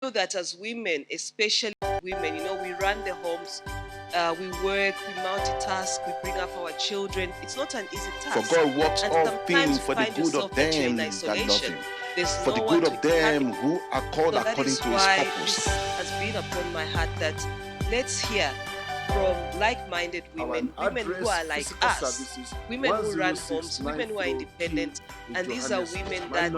know that as women, especially women, we run the homes, we work, we multitask, we bring up our children. It's not an easy task. For God works and all sometimes things for the good of them that love Him, for the good of them who are called according to His purpose. This has been upon my heart that let's hear from like-minded women, women who are like us, women who run homes, women who are independent, and these are women that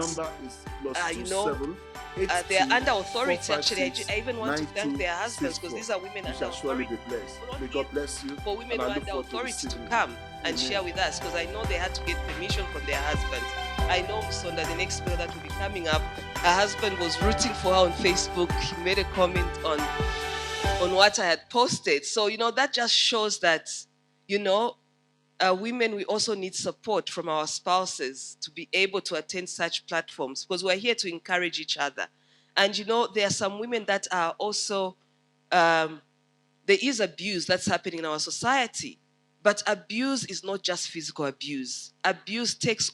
they are under authority. Actually, I even want to thank their husbands, because these are women under authority. May God bless you. For women who are under authority to come and share with us, because I know they had to get permission from their husbands. I know Sonda, the next speaker that will be coming up, her husband was rooting for her on Facebook. He made a comment on what I had posted. So, that just shows that, women, we also need support from our spouses to be able to attend such platforms, because we're here to encourage each other. And, there are some women that are also, there is abuse that's happening in our society. But abuse is not just physical abuse. Abuse takes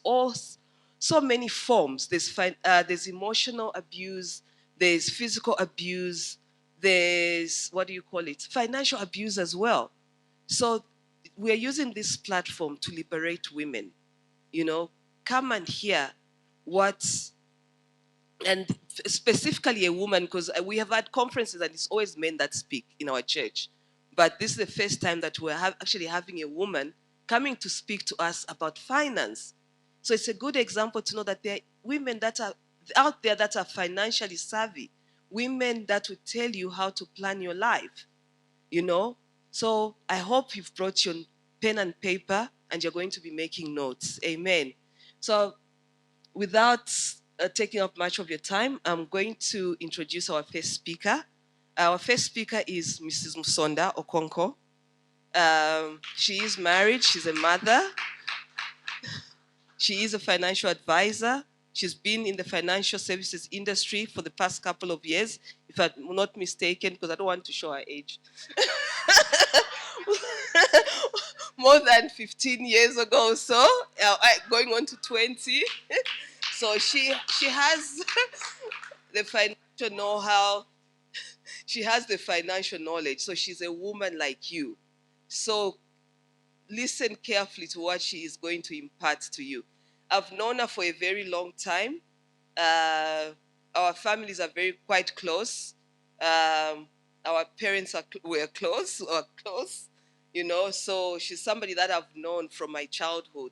so many forms. There's emotional abuse, there's physical abuse, there's, financial abuse as well. So we're using this platform to liberate women. Come and hear and specifically a woman, because we have had conferences and it's always men that speak in our church. But this is the first time that we're actually having a woman coming to speak to us about finance. So it's a good example to know that there are women that are out there that are financially savvy, women that will tell you how to plan your life, So I hope you've brought your pen and paper and you're going to be making notes. Amen. So without taking up much of your time, I'm going to introduce our first speaker. Our first speaker is Mrs. Musonda Okonko. She is married. She's a mother. She is a financial advisor. She's been in the financial services industry for the past couple of years, if I'm not mistaken, because I don't want to show her age. More than 15 years ago or so, going on to 20. So she has the financial know-how. She has the financial knowledge. So she's a woman like you. So listen carefully to what she is going to impart to you. I've known her for a very long time. Our families are quite close. Our parents were close, so she's somebody that I've known from my childhood.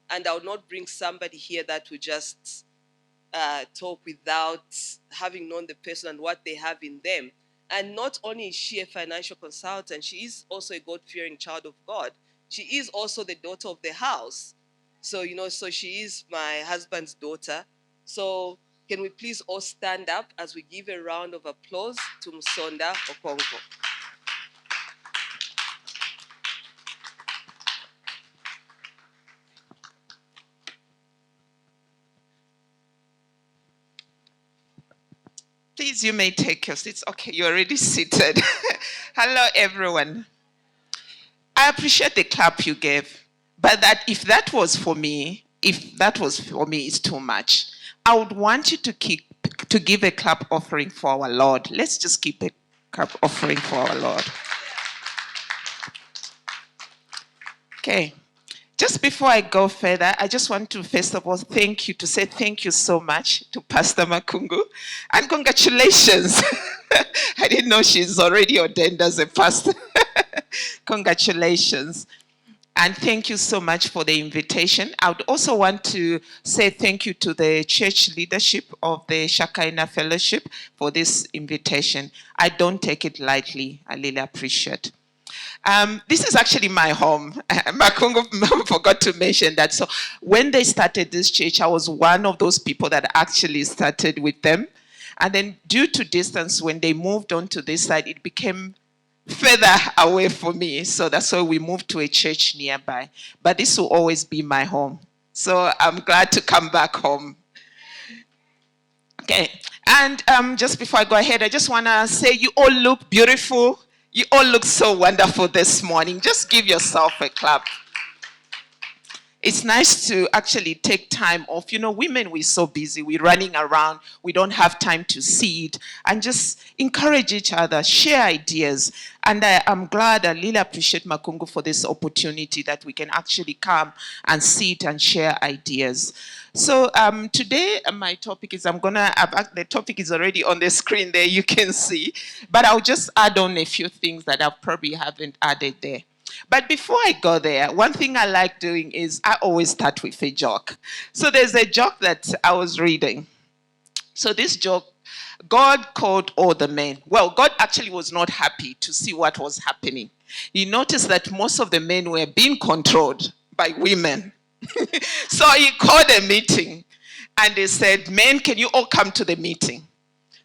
And I will not bring somebody here that will just talk without having known the person and what they have in them. And not only is she a financial consultant, she is also a God-fearing child of God. She is also the daughter of the house. So, so she is my husband's daughter. So can we please all stand up as we give a round of applause to Musonda Okonko. Please, you may take your seats. Okay, you're already seated. Hello, everyone. I appreciate the clap you gave, but if that was for me, it's too much. I would want you to give a clap offering for our Lord. Let's just keep a clap offering for our Lord. Okay. Just before I go further, I just want to first of all say thank you so much to Pastor Makungu, and congratulations. I didn't know she's already ordained as a pastor. Congratulations. And thank you so much for the invitation. I would also want to say thank you to the church leadership of the Shekinah Fellowship for this invitation. I don't take it lightly. I really appreciate it. This is actually my home. Makungu forgot to mention that. So when they started this church, I was one of those people that actually started with them. And then due to distance, when they moved on to this side, it became further away for me. So that's why we moved to a church nearby. But this will always be my home. So I'm glad to come back home. Okay. And just before I go ahead, I just want to say you all look beautiful. You all look so wonderful this morning. Just give yourself a clap. it's nice to actually take time off. You know, women, we're so busy, we're running around, we don't have time to sit and just encourage each other, share ideas. And I'm glad, I really appreciate Makungu for this opportunity that we can actually come and sit and share ideas. So today my topic is, the topic is already on the screen there, you can see, but I'll just add on a few things that I probably haven't added there. But before I go there, one thing I like doing is I always start with a joke. So there's a joke that I was reading. So this joke, God called all the men. Well, God actually was not happy to see what was happening. He noticed that most of the men were being controlled by women. So he called a meeting and they said, men, can you all come to the meeting?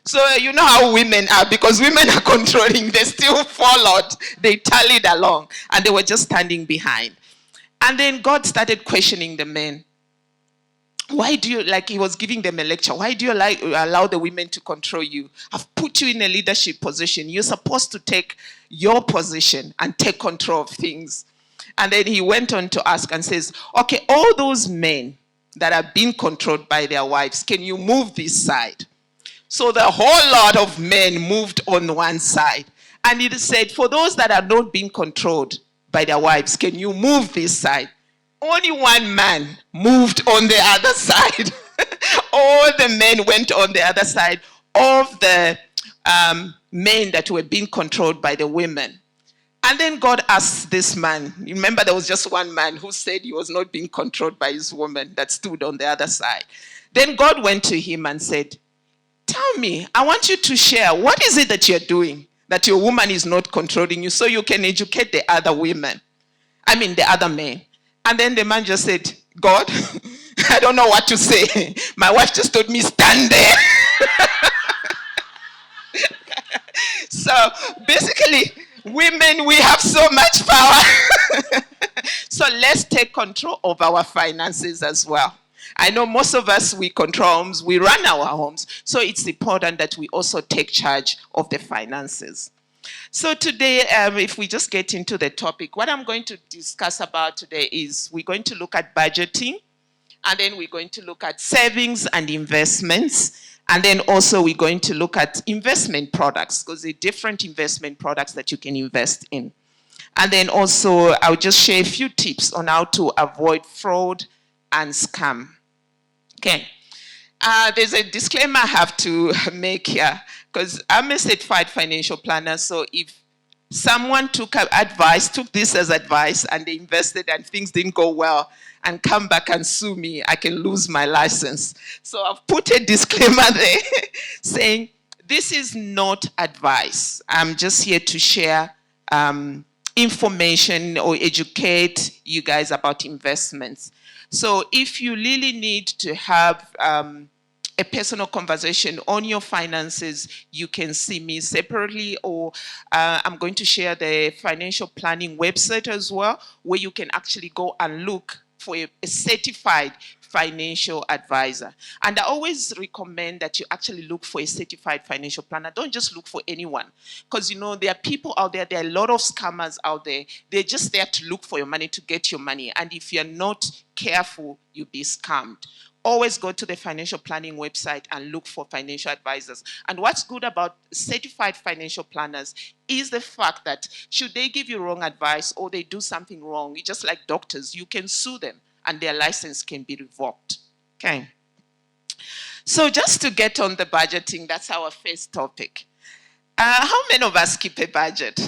So you know how women are, because women are controlling. They still followed. They tallied along and they were just standing behind. And then God started questioning the men. Why do you, like he was giving them a lecture, why do you allow the women to control you? I've put you in a leadership position. You're supposed to take your position and take control of things. And then he went on to ask and says, okay, all those men that are being controlled by their wives, can you move this side? So the whole lot of men moved on one side. And it said, for those that are not being controlled by their wives, can you move this side? Only one man moved on the other side. All the men went on the other side of the men that were being controlled by the women. And then God asked this man, remember there was just one man who said he was not being controlled by his woman that stood on the other side. Then God went to him and said, tell me, I want you to share, what is it that you're doing that your woman is not controlling you so you can educate the other women? I mean, the other men. And then the man just said, God, I don't know what to say. My wife just told me, stand there. So basically, women, we have so much power. So let's take control of our finances as well. I know most of us, we control homes, we run our homes. So it's important that we also take charge of the finances. So today, if we just get into the topic, what I'm going to discuss about today is we're going to look at budgeting, and then we're going to look at savings and investments, and then also we're going to look at investment products, because there are different investment products that you can invest in. And then also, I'll just share a few tips on how to avoid fraud and scam. Okay. There's a disclaimer I have to make here, because I'm a certified financial planner, so if someone took this as advice and they invested and things didn't go well and come back and sue me, I can lose my license. So I've put a disclaimer there saying this is not advice. I'm just here to share information or educate you guys about investments. So if you really need to have a personal conversation on your finances, you can see me separately, or I'm going to share the financial planning website as well, where you can actually go and look for a certified financial advisor. And I always recommend that you actually look for a certified financial planner. Don't just look for anyone, because you know there are people out there, there are a lot of scammers out there. They're just there to look for your money, to get your money. And if you're not careful, you'll be scammed. Always go to the financial planning website and look for financial advisors. And what's good about certified financial planners is the fact that should they give you wrong advice or they do something wrong, just like doctors, you can sue them and their license can be revoked. Okay. So just to get on the budgeting, that's our first topic. How many of us keep a budget?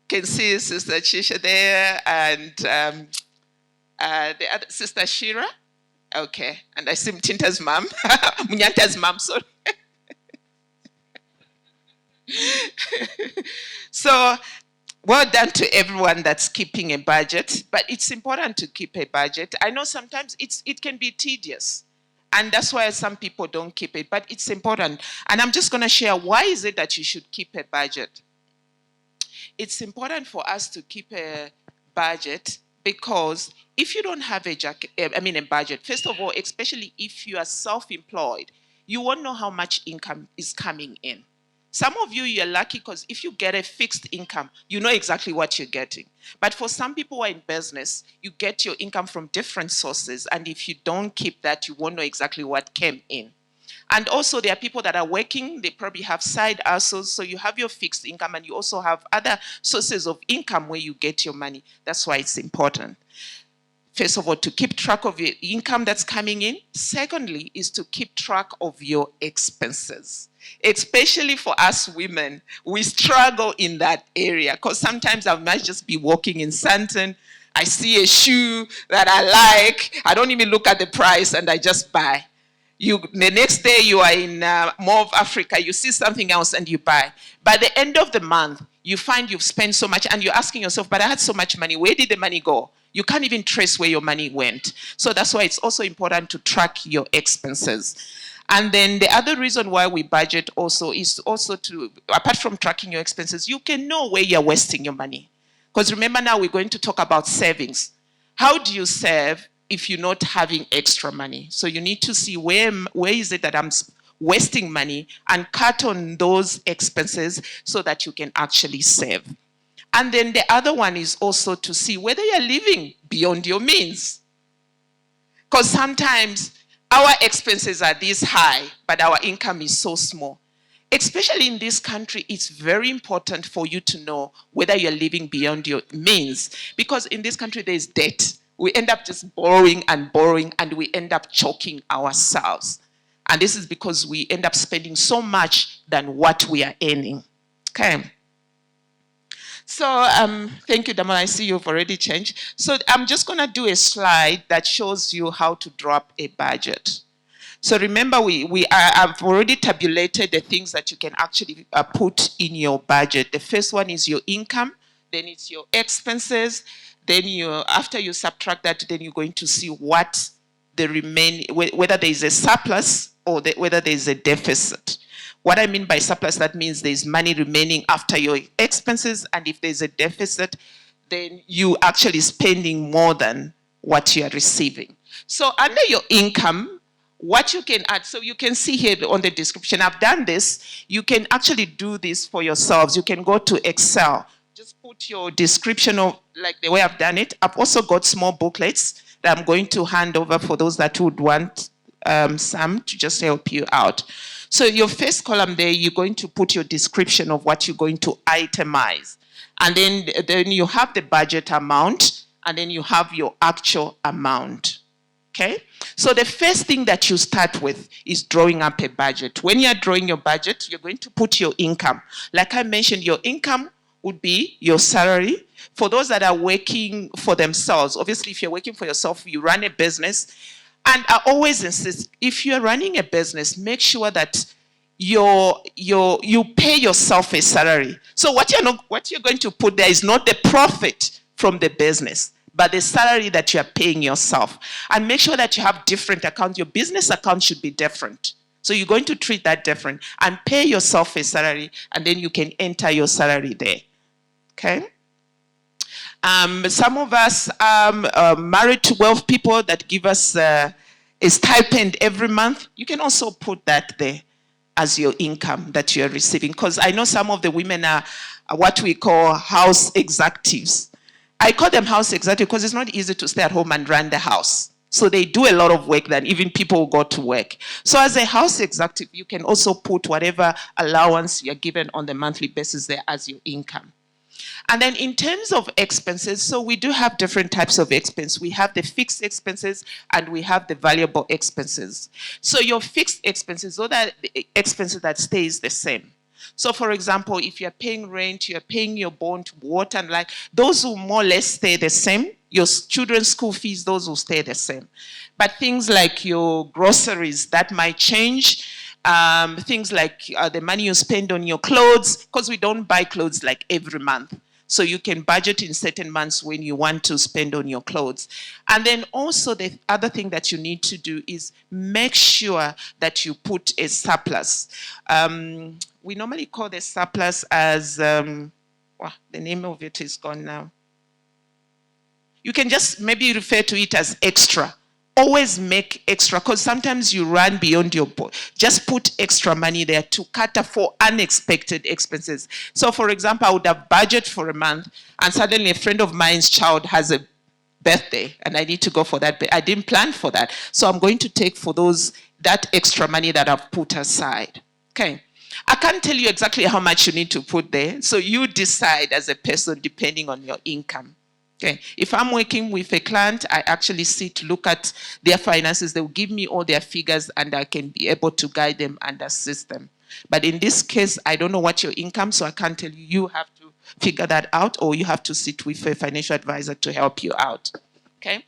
Can see Sister Chisha there and the other Sister Shira. Okay, and I see Mtinta's mom, Munyanta's mom, sorry. So, well done to everyone that's keeping a budget, but it's important to keep a budget. I know sometimes it can be tedious, and that's why some people don't keep it, but it's important. And I'm just going to share why is it that you should keep a budget. It's important for us to keep a budget because if you don't have a budget, first of all, especially if you are self-employed, you won't know how much income is coming in. Some of you, you're lucky because if you get a fixed income, you know exactly what you're getting. But for some people who are in business, you get your income from different sources. And if you don't keep that, you won't know exactly what came in. And also there are people that are working, they probably have side hustles. So you have your fixed income and you also have other sources of income where you get your money. That's why it's important. First of all, to keep track of your income that's coming in. Secondly, is to keep track of your expenses. Especially for us women, we struggle in that area because sometimes I might just be walking in Santon. I see a shoe that I like. I don't even look at the price and I just buy. The next day you are in more of Africa, you see something else and you buy. By the end of the month, you find you've spent so much and you're asking yourself, but I had so much money. Where did the money go? You can't even trace where your money went. So that's why it's also important to track your expenses. And then the other reason why we budget also is also to, apart from tracking your expenses, you can know where you're wasting your money. Because remember now we're going to talk about savings. How do you save if you're not having extra money? So you need to see where is it that I'm wasting money and cut on those expenses so that you can actually save. And then the other one is also to see whether you're living beyond your means. Because sometimes our expenses are this high, but our income is so small. Especially in this country, it's very important for you to know whether you're living beyond your means. Because in this country, there's debt. We end up just borrowing, and we end up choking ourselves. And this is because we end up spending so much than what we are earning. Okay. So thank you, Damola. I see you've already changed. So I'm just going to do a slide that shows you how to drop a budget. So remember, I've already tabulated the things that you can actually put in your budget. The first one is your income, then it's your expenses, then after you subtract that, then you're going to see what the whether there is a surplus or whether there is a deficit. What I mean by surplus, that means there's money remaining after your expenses, and if there's a deficit, then you actually spending more than what you are receiving. So under your income, what you can add, so you can see here on the description, I've done this. You can actually do this for yourselves. You can go to Excel. Just put your description of, like the way I've done it. I've also got small booklets that I'm going to hand over for those that would want some to just help you out. So your first column there, you're going to put your description of what you're going to itemize. And then you have the budget amount, and then you have your actual amount. Okay? So the first thing that you start with is drawing up a budget. When you're drawing your budget, you're going to put your income. Like I mentioned, your income would be your salary. For those that are working for themselves, obviously if you're working for yourself, you run a business. And I always insist, if you're running a business, make sure that you pay yourself a salary. So what you're going to put there is not the profit from the business, but the salary that you are paying yourself. And make sure that you have different accounts. Your business account should be different. So you're going to treat that different and pay yourself a salary, and then you can enter your salary there. Okay? Some of us are married to wealth people that give us a stipend every month. You can also put that there as your income that you're receiving. Because I know some of the women are what we call house executives. I call them house executives because it's not easy to stay at home and run the house. So they do a lot of work than even people who go to work. So as a house executive, you can also put whatever allowance you're given on the monthly basis there as your income. And then in terms of expenses, so we do have different types of expense. We have the fixed expenses and we have the variable expenses. So your fixed expenses, those are the expenses that stays the same. So for example, if you're paying rent, you're paying your bond, water and light, those will more or less stay the same. Your children's school fees, those will stay the same. But things like your groceries, that might change. Things like the money you spend on your clothes, because we don't buy clothes like every month. So you can budget in certain months when you want to spend on your clothes. And then also the other thing that you need to do is make sure that you put a surplus. We normally call the surplus as, the name of it is gone now. You can just maybe refer to it as extra. always make extra, because sometimes you run beyond your just put extra money there to cater for unexpected expenses. So for example, I would have budget for a month and suddenly a friend of mine's child has a birthday and I need to go for that. I didn't plan for that. So I'm going to take for that extra money that I've put aside. Okay. I can't tell you exactly how much you need to put there. So you decide as a person depending on your income. Okay. If I'm working with a client, I actually sit to look at their finances. They will give me all their figures and I can be able to guide them and assist them. But in this case, I don't know what your income, so I can't tell you. You have to figure that out, or you have to sit with a financial advisor to help you out. Okay.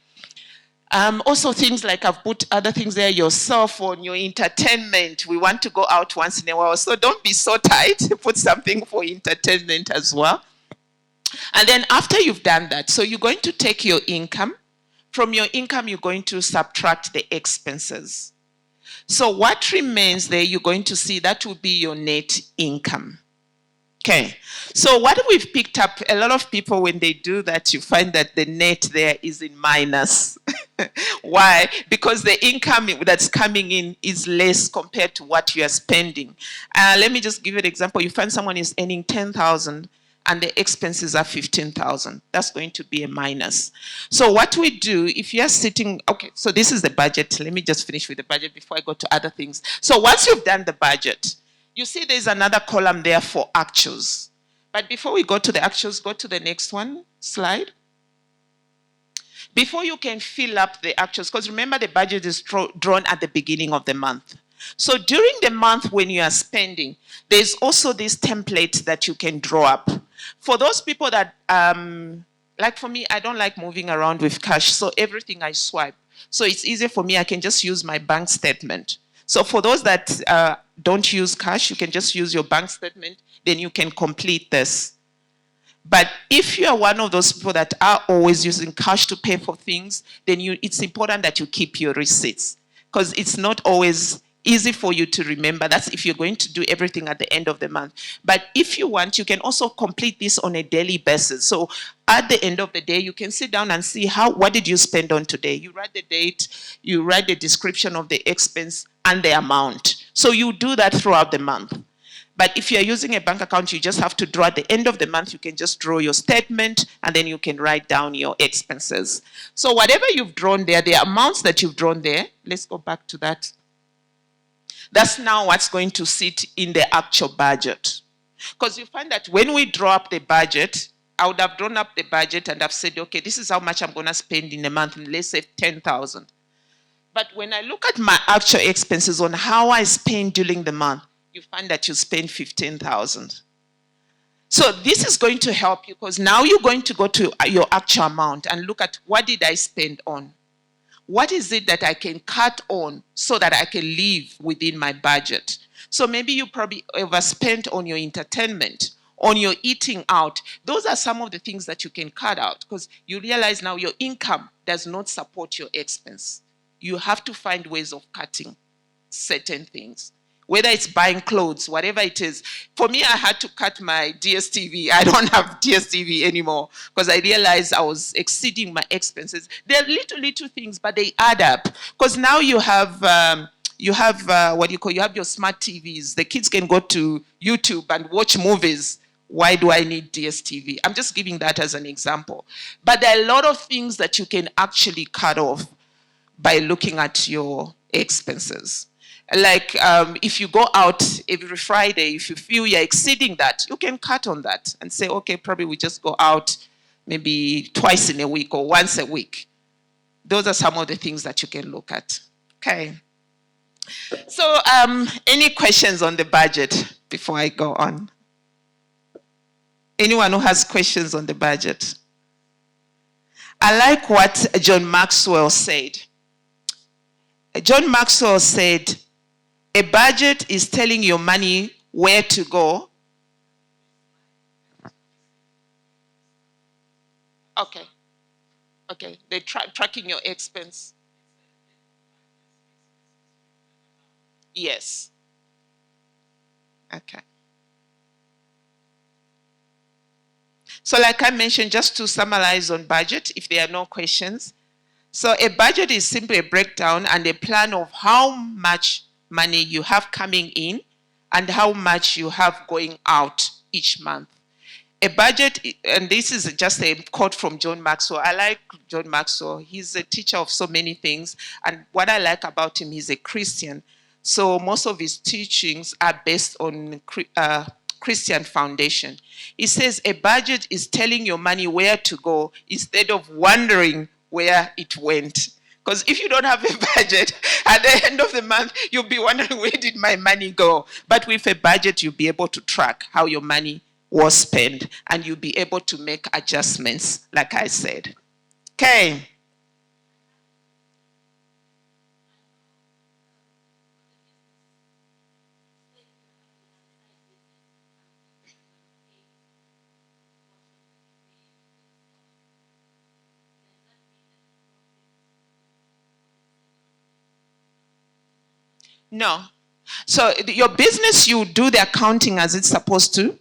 Also things like I've put other things there, your cell phone, your entertainment. We want to go out once in a while, so don't be so tight. Put something for entertainment as well. And then after you've done that, so you're going to take your income. From your income, you're going to subtract the expenses. So what remains there, you're going to see that will be your net income. Okay. So what we've picked up, a lot of people, when they do that, you find that the net there is in minus. Why? Because the income that's coming in is less compared to what you are spending. Let me just give you an example. You find someone is earning 10,000 and the expenses are 15,000. That's going to be a minus. So what we do, if you're sitting, okay, so this is the budget. Let me just finish with the budget before I go to other things. So once you've done the budget, you see there's another column there for actuals. But before we go to the actuals, go to the next one, slide. Before you can fill up the actuals, because remember the budget is drawn at the beginning of the month. So during the month when you are spending, there's also this template that you can draw up. For those people that, like for me, I don't like moving around with cash, so everything I swipe. So it's easier for me, I can just use my bank statement. So for those that don't use cash, you can just use your bank statement, then you can complete this. But if you are one of those people that are always using cash to pay for things, then it's important that you keep your receipts, because it's not always easy for you to remember. That's if you're going to do everything at the end of the month. But if you want, you can also complete this on a daily basis. So at the end of the day, you can sit down and see what did you spend on today. You write the date, you write the description of the expense and the amount. So you do that throughout the month. But if you're using a bank account, you just have to draw at the end of the month. You can just draw your statement and then you can write down your expenses. So whatever you've drawn there, the amounts that you've drawn there, let's go back to that. That's now what's going to sit in the actual budget. Because you find that when we draw up the budget, I would have drawn up the budget and I've said, okay, this is how much I'm going to spend in a month, and let's say 10,000. But when I look at my actual expenses on how I spend during the month, you find that you spend 15,000. So this is going to help you, because now you're going to go to your actual amount and look at what did I spend on? What is it that I can cut on so that I can live within my budget? So maybe you probably overspent on your entertainment, on your eating out. Those are some of the things that you can cut out, because you realize now your income does not support your expense. You have to find ways of cutting certain things. Whether it's buying clothes, whatever it is. For me, I had to cut my DSTV. I don't have DSTV anymore because I realized I was exceeding my expenses. They're little things, but they add up. Because now you have you have your smart TVs. The kids can go to YouTube and watch movies. Why do I need DSTV? I'm just giving that as an example. But there are a lot of things that you can actually cut off by looking at your expenses. Like if you go out every Friday, if you feel you're exceeding that, you can cut on that and say, okay, probably we just go out maybe twice in a week or once a week. Those are some of the things that you can look at. Okay. So any questions on the budget before I go on? Anyone who has questions on the budget? I like what John Maxwell said. John Maxwell said, a budget is telling your money where to go. Okay. Okay. They're tracking your expense. Yes. Okay. So like I mentioned, just to summarize on budget, if there are no questions. So a budget is simply a breakdown and a plan of how much money you have coming in and how much you have going out each month. A budget, and this is just a quote from John Maxwell. I like John Maxwell. He's a teacher of so many things. And what I like about him, he's a Christian. So most of his teachings are based on Christian foundation. He says a budget is telling your money where to go instead of wondering where it went. Because if you don't have a budget, at the end of the month, you'll be wondering, where did my money go? But with a budget, you'll be able to track how your money was spent, and you'll be able to make adjustments, like I said. Okay. No. So your business, you do the accounting as it's supposed to,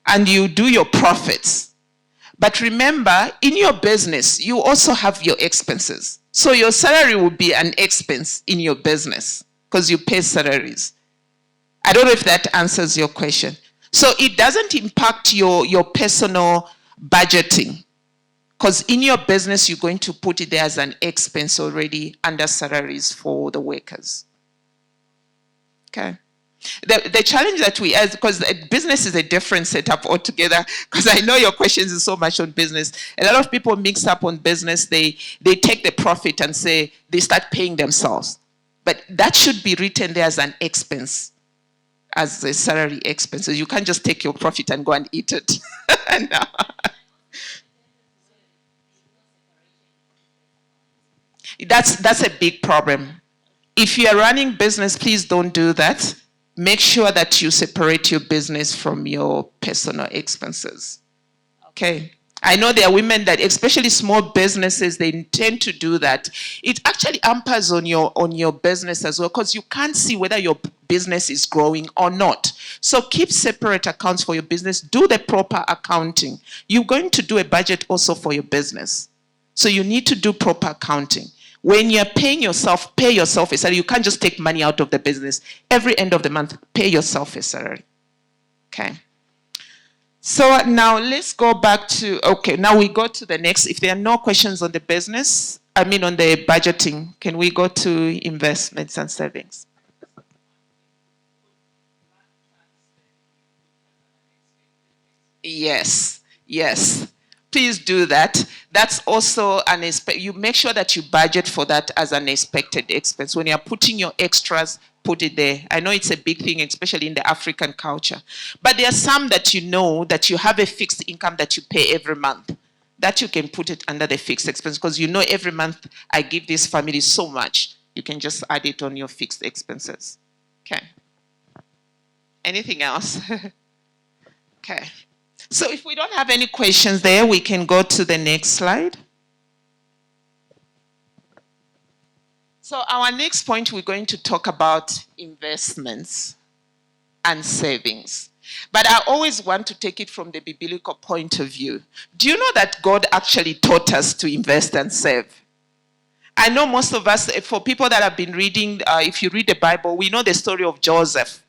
and you do your profits. But remember, in your business, you also have your expenses. So your salary will be an expense in your business because you pay salaries. I don't know if that answers your question. So it doesn't impact your personal budgeting because in your business, you're going to put it there as an expense already under salaries for the workers. Okay. The challenge that we have, because business is a different setup altogether, because I know your questions is so much on business. A lot of people mix up on business. They take the profit and say they start paying themselves. But that should be written there as an expense, as a salary expense. So you can't just take your profit and go and eat it. No. That's a big problem. If you are running business, please don't do that. Make sure that you separate your business from your personal expenses. Okay. I know there are women that, especially small businesses, they tend to do that. It actually hampers on your business as well, because you can't see whether your business is growing or not. So keep separate accounts for your business. Do the proper accounting. You're going to do a budget also for your business. So you need to do proper accounting. When you're paying yourself, pay yourself a salary. You can't just take money out of the business. Every end of the month, pay yourself a salary. Okay. So now let's go back to, okay, now we go to the next. If there are no questions on the business, on the budgeting, can we go to investments and savings? Yes, yes. Please do that. That's also you make sure that you budget for that as an expected expense. When you're putting your extras, put it there. I know it's a big thing, especially in the African culture. But there are some that you know that you have a fixed income that you pay every month. That you can put it under the fixed expense because you know every month I give this family so much. You can just add it on your fixed expenses. Okay. Anything else? Okay. So if we don't have any questions there, we can go to the next slide. So our next point, we're going to talk about investments and savings. But I always want to take it from the biblical point of view. Do you know that God actually taught us to invest and save? I know most of us, for people that have been reading, if you read the Bible, we know the story of Joseph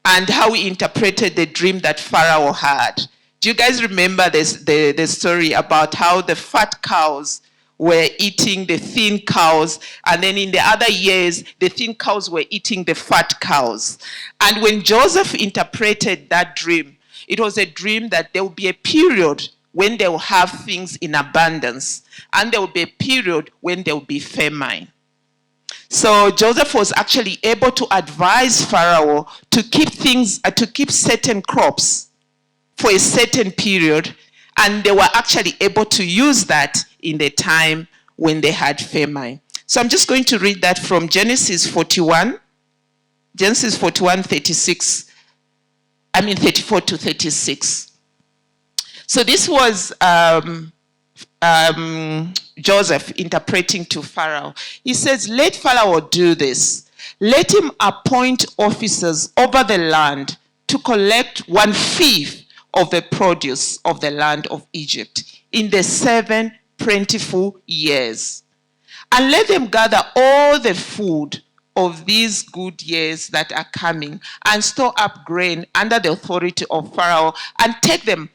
and how he interpreted the dream that Pharaoh had. Do you guys remember the story about how the fat cows were eating the thin cows, and then in the other years, the thin cows were eating the fat cows? And when Joseph interpreted that dream, it was a dream that there will be a period when they will have things in abundance, and there will be a period when there will be famine. So Joseph was actually able to advise Pharaoh to keep certain crops for a certain period, and they were actually able to use that in the time when they had famine. So I'm just going to read that from Genesis 41, 36. 34 to 36. So this was Joseph interpreting to Pharaoh. He says, "Let Pharaoh do this. Let him appoint officers over the land to collect 1/5 of the produce of the land of Egypt in the 7 plentiful years. And let them gather all the food of these good years that are coming, and store up grain under the authority of Pharaoh, and take them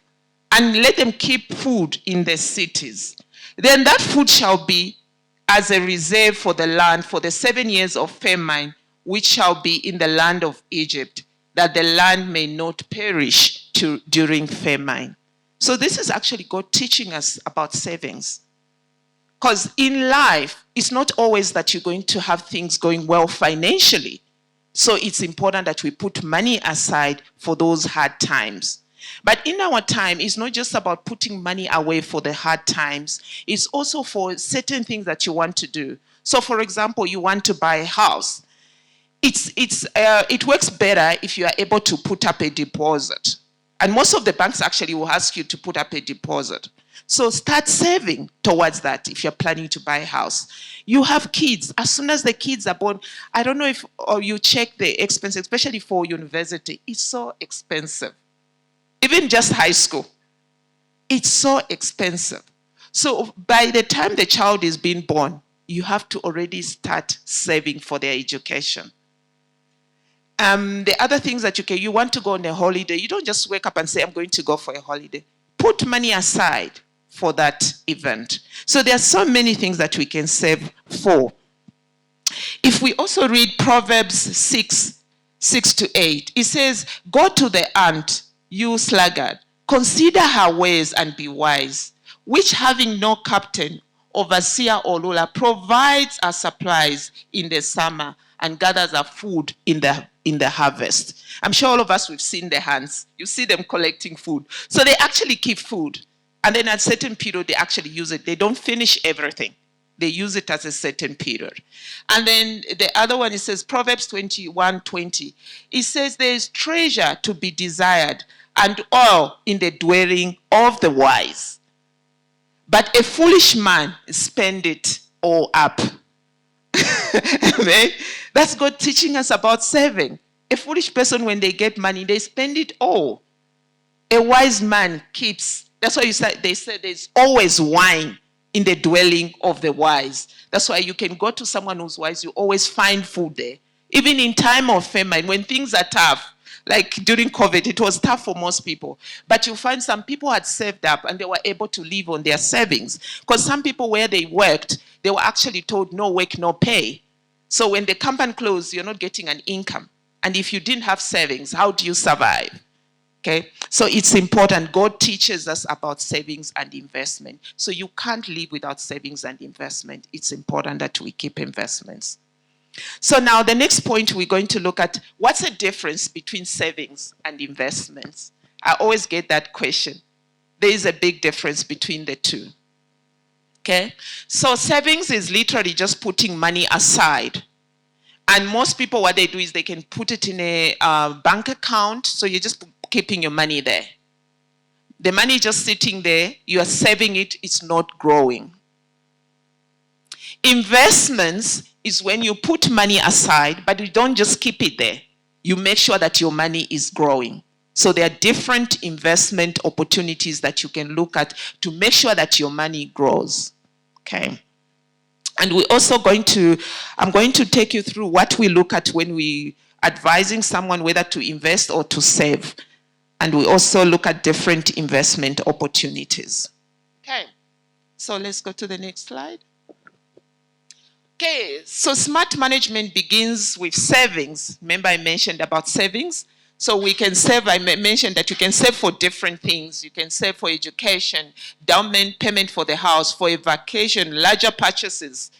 and let them keep food in the cities. Then that food shall be as a reserve for the land for the 7 years of famine, which shall be in the land of Egypt, that the land may not perish during famine. So this is actually God teaching us about savings. Because in life, it's not always that you're going to have things going well financially. So it's important that we put money aside for those hard times. But in our time, it's not just about putting money away for the hard times. It's also for certain things that you want to do. So, for example, you want to buy a house. It works better if you are able to put up a deposit. And most of the banks actually will ask you to put up a deposit. So start saving towards that if you're planning to buy a house. You have kids. As soon as the kids are born, I don't know if you check the expense, especially for university. It's so expensive. Even just high school. It's so expensive. So by the time the child is being born, you have to already start saving for their education. The other things that you want to go on a holiday, you don't just wake up and say, I'm going to go for a holiday. Put money aside for that event. So there are so many things that we can save for. If we also read Proverbs 6:6-8, it says, go to the ant, you sluggard, consider her ways and be wise, which having no captain, overseer or ruler, provides our supplies in the summer and gathers our food in the harvest. I'm sure all of us, we've seen the ants. You see them collecting food. So they actually keep food. And then at a certain period, they actually use it. They don't finish everything. They use it as a certain period. And then the other one, it says, Proverbs 21:20. It says, there is treasure to be desired and oil in the dwelling of the wise. But a foolish man spend it all up. Amen. That's God teaching us about saving. A foolish person, when they get money, they spend it all. A wise man keeps. That's why they said there's always wine in the dwelling of the wise. That's why you can go to someone who's wise, you always find food there. Even in time of famine, when things are tough, like during COVID, it was tough for most people. But you find some people had saved up and they were able to live on their savings. Because some people, where they worked, they were actually told no work, no pay. So when the company closed, you're not getting an income. And if you didn't have savings, how do you survive? Okay, so it's important. God teaches us about savings and investment. So you can't live without savings and investment. It's important that we keep investments. So now the next point we're going to look at, what's the difference between savings and investments? I always get that question. There is a big difference between the two. Okay, so savings is literally just putting money aside. And most people, what they do is they can put it in a bank account. So you're just keeping your money there. The money just sitting there, you are saving it, it's not growing. Investments is when you put money aside, but you don't just keep it there. You make sure that your money is growing. So there are different investment opportunities that you can look at to make sure that your money grows. Okay. And we're also I'm going to take you through what we look at when we advising someone whether to invest or to save. And we also look at different investment opportunities. Okay, so let's go to the next slide. Okay, so smart management begins with savings. Remember I mentioned about savings? So we can save, I mentioned that you can save for different things. You can save for education, down payment for the house, for a vacation, larger purchases.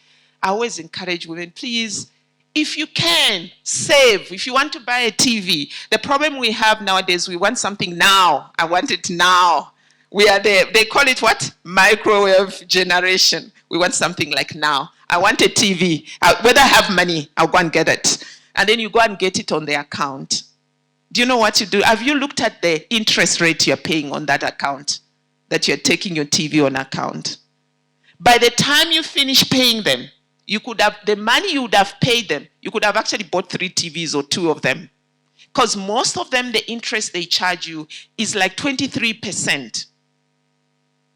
I always encourage women, please, if you can, save. If you want to buy a TV, the problem we have nowadays, we want something now. I want it now. We are there. They call it what? Microwave generation. We want something like now. I want a TV. Whether I have money, I'll go and get it. And then you go and get it on the account. Do you know what you do? Have you looked at the interest rate you're paying on that account? That you're taking your TV on account? By the time you finish paying them, you could have, the money you would have paid them, you could have actually bought 3 TVs or 2 of them. Because most of them, the interest they charge you is like 23%.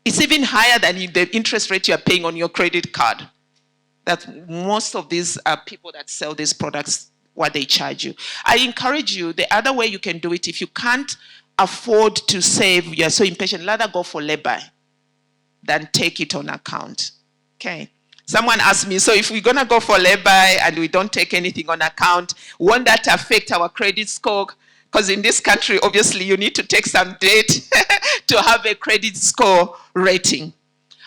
It's even higher than the interest rate you're paying on your credit card. That most of these people that sell these products, what they charge you. I encourage you, the other way you can do it, if you can't afford to save, you're so impatient, rather go for lay-by than take it on account. Okay. Someone asked me, so if we're going to go for lay-by and we don't take anything on account, won't that affect our credit score? Because in this country, obviously, you need to take some debt to have a credit score rating.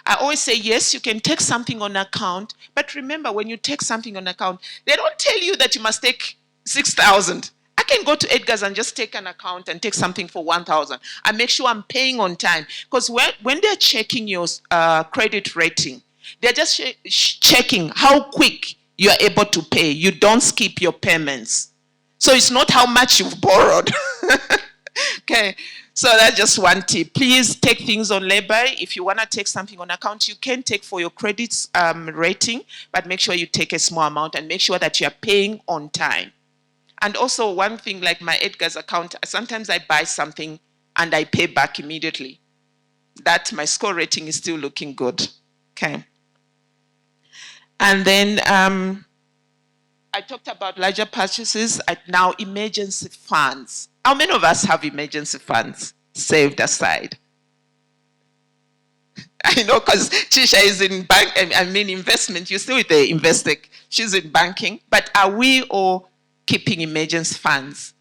I always say, yes, you can take something on account, but remember, when you take something on account, they don't tell you that you must take 6,000. I can go to Edgar's and just take an account and take something for 1,000. I make sure I'm paying on time. Because when they're checking your credit rating, they're just checking how quick you're able to pay. You don't skip your payments. So it's not how much you've borrowed. Okay. So that's just one tip. Please take things on lay-by. If you want to take something on account, you can take for your credit rating, but make sure you take a small amount and make sure that you are paying on time. And also one thing, like my Edgar's account, sometimes I buy something and I pay back immediately. That my score rating is still looking good. Okay. And then I talked about larger purchases. Now emergency funds. How many of us have emergency funds saved aside? I know, because Chisha is in investment. You're still with the Investec. She's in banking. But are we all keeping emergency funds?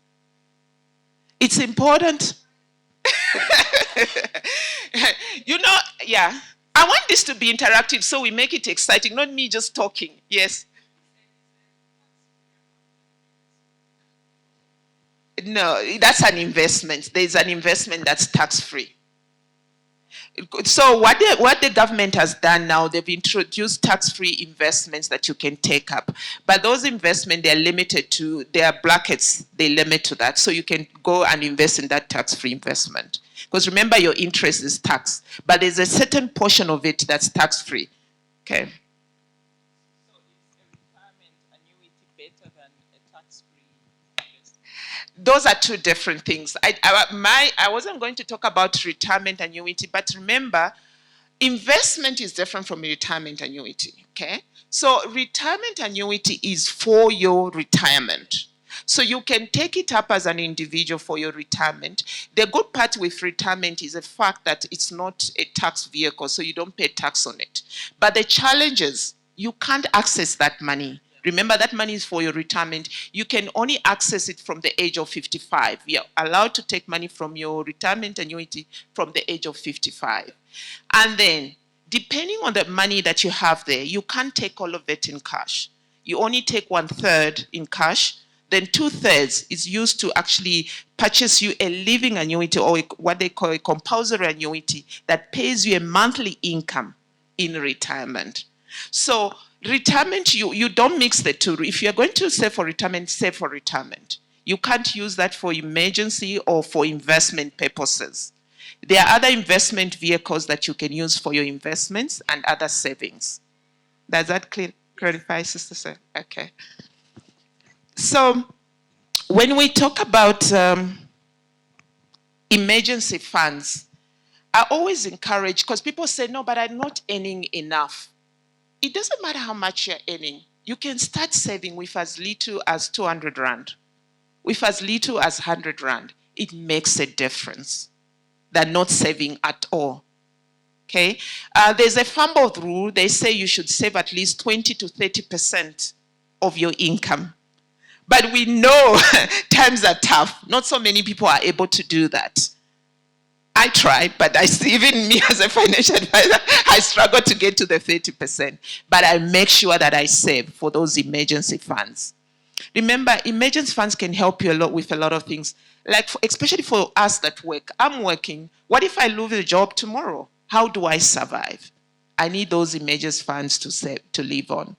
It's important. Yeah. I want this to be interactive, so we make it exciting, not me just talking. Yes. No, that's an investment. There's an investment that's tax-free. So what the government has done now, they've introduced tax-free investments that you can take up. But those investments, they're limited to, their brackets, they limit to that. So you can go and invest in that tax-free investment. Because remember, your interest is taxed. But there's a certain portion of it that's tax-free. Okay. So is a retirement annuity better than a tax-free investment? Those are two different things. I wasn't going to talk about retirement annuity, but remember, investment is different from retirement annuity, okay? So retirement annuity is for your retirement. So you can take it up as an individual for your retirement. The good part with retirement is the fact that it's not a tax vehicle, so you don't pay tax on it. But the challenge is you can't access that money. Remember, that money is for your retirement. You can only access it from the age of 55. You're allowed to take money from your retirement annuity from the age of 55. And then, depending on the money that you have there, you can't take all of it in cash. You only take 1/3 in cash. Then 2/3 is used to actually purchase you a living annuity, or what they call a compulsory annuity, that pays you a monthly income in retirement. So retirement, you don't mix the two. If you're going to save for retirement, save for retirement. You can't use that for emergency or for investment purposes. There are other investment vehicles that you can use for your investments and other savings. Does that clarify, Sister Sarah? Okay. So when we talk about emergency funds, I always encourage, because people say, no, but I'm not earning enough. It doesn't matter how much you're earning. You can start saving with as little as 200 Rand, with as little as 100 Rand. It makes a difference than not saving at all. Okay? There's a fumble rule. They say you should save at least 20 to 30% of your income. But we know times are tough. Not so many people are able to do that. I try, but even me as a financial advisor, I struggle to get to the 30%. But I make sure that I save for those emergency funds. Remember, emergency funds can help you a lot with a lot of things. Like, especially for us that work. I'm working. What if I lose a job tomorrow? How do I survive? I need those emergency funds to live on.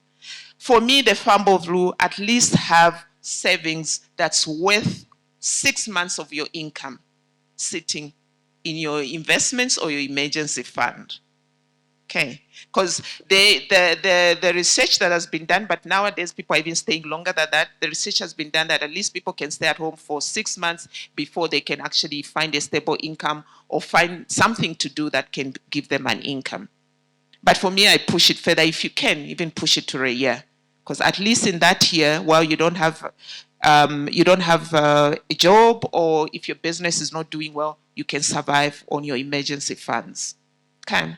For me, the fumble rule, at least have savings that's worth 6 months of your income sitting in your investments or your emergency fund. Okay, because the research that has been done, but nowadays people are even staying longer than that. The research has been done that at least people can stay at home for 6 months before they can actually find a stable income or find something to do that can give them an income. But for me, I push it further. If you can, even push it to a year, because at least in that year, while you don't have a job, or if your business is not doing well, you can survive on your emergency funds. Okay.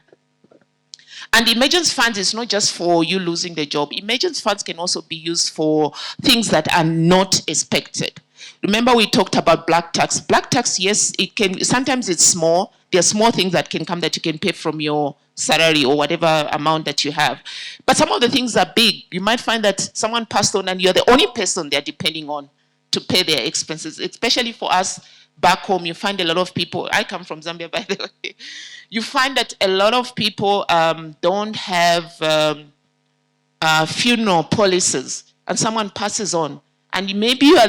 And emergency funds is not just for you losing the job. Emergency funds can also be used for things that are not expected. Remember, we talked about black tax. Black tax, yes, it can, sometimes it's small. There are small things that can come that you can pay from your salary or whatever amount that you have. But some of the things are big. You might find that someone passed on and you're the only person they're depending on to pay their expenses, especially for us back home. You find a lot of people, I come from Zambia, by the way, you find that a lot of people don't have funeral policies, and someone passes on, and maybe you are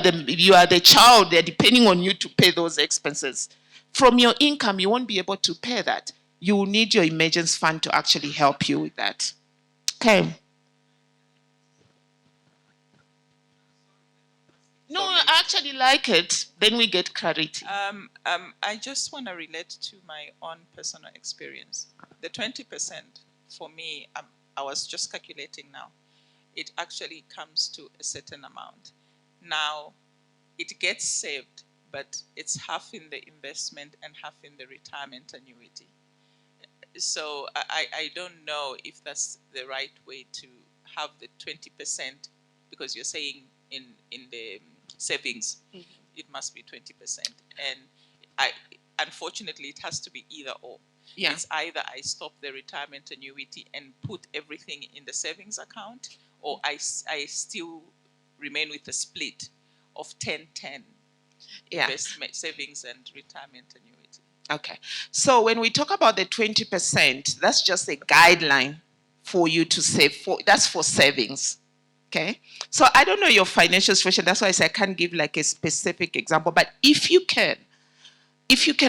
the child, they're depending on you to pay those expenses. From your income, you won't be able to pay that. You will need your emergency fund to actually help you with that. Okay. No, I actually like it. Then we get clarity. I just want to relate to my own personal experience. The 20% for me, I was just calculating now. It actually comes to a certain amount. Now, it gets saved, but it's half in the investment and half in the retirement annuity. So I don't know if that's the right way to have the 20%, because you're saying in the savings, it must be 20%. And unfortunately, it has to be either or. Yeah. It's either I stop the retirement annuity and put everything in the savings account, or I still remain with a split of 10-10, investment, savings and retirement annuity. Okay. So when we talk about the 20%, that's just a guideline for you to save. That's for savings. Okay. So I don't know your financial situation. That's why I say I can't give like a specific example. But if you can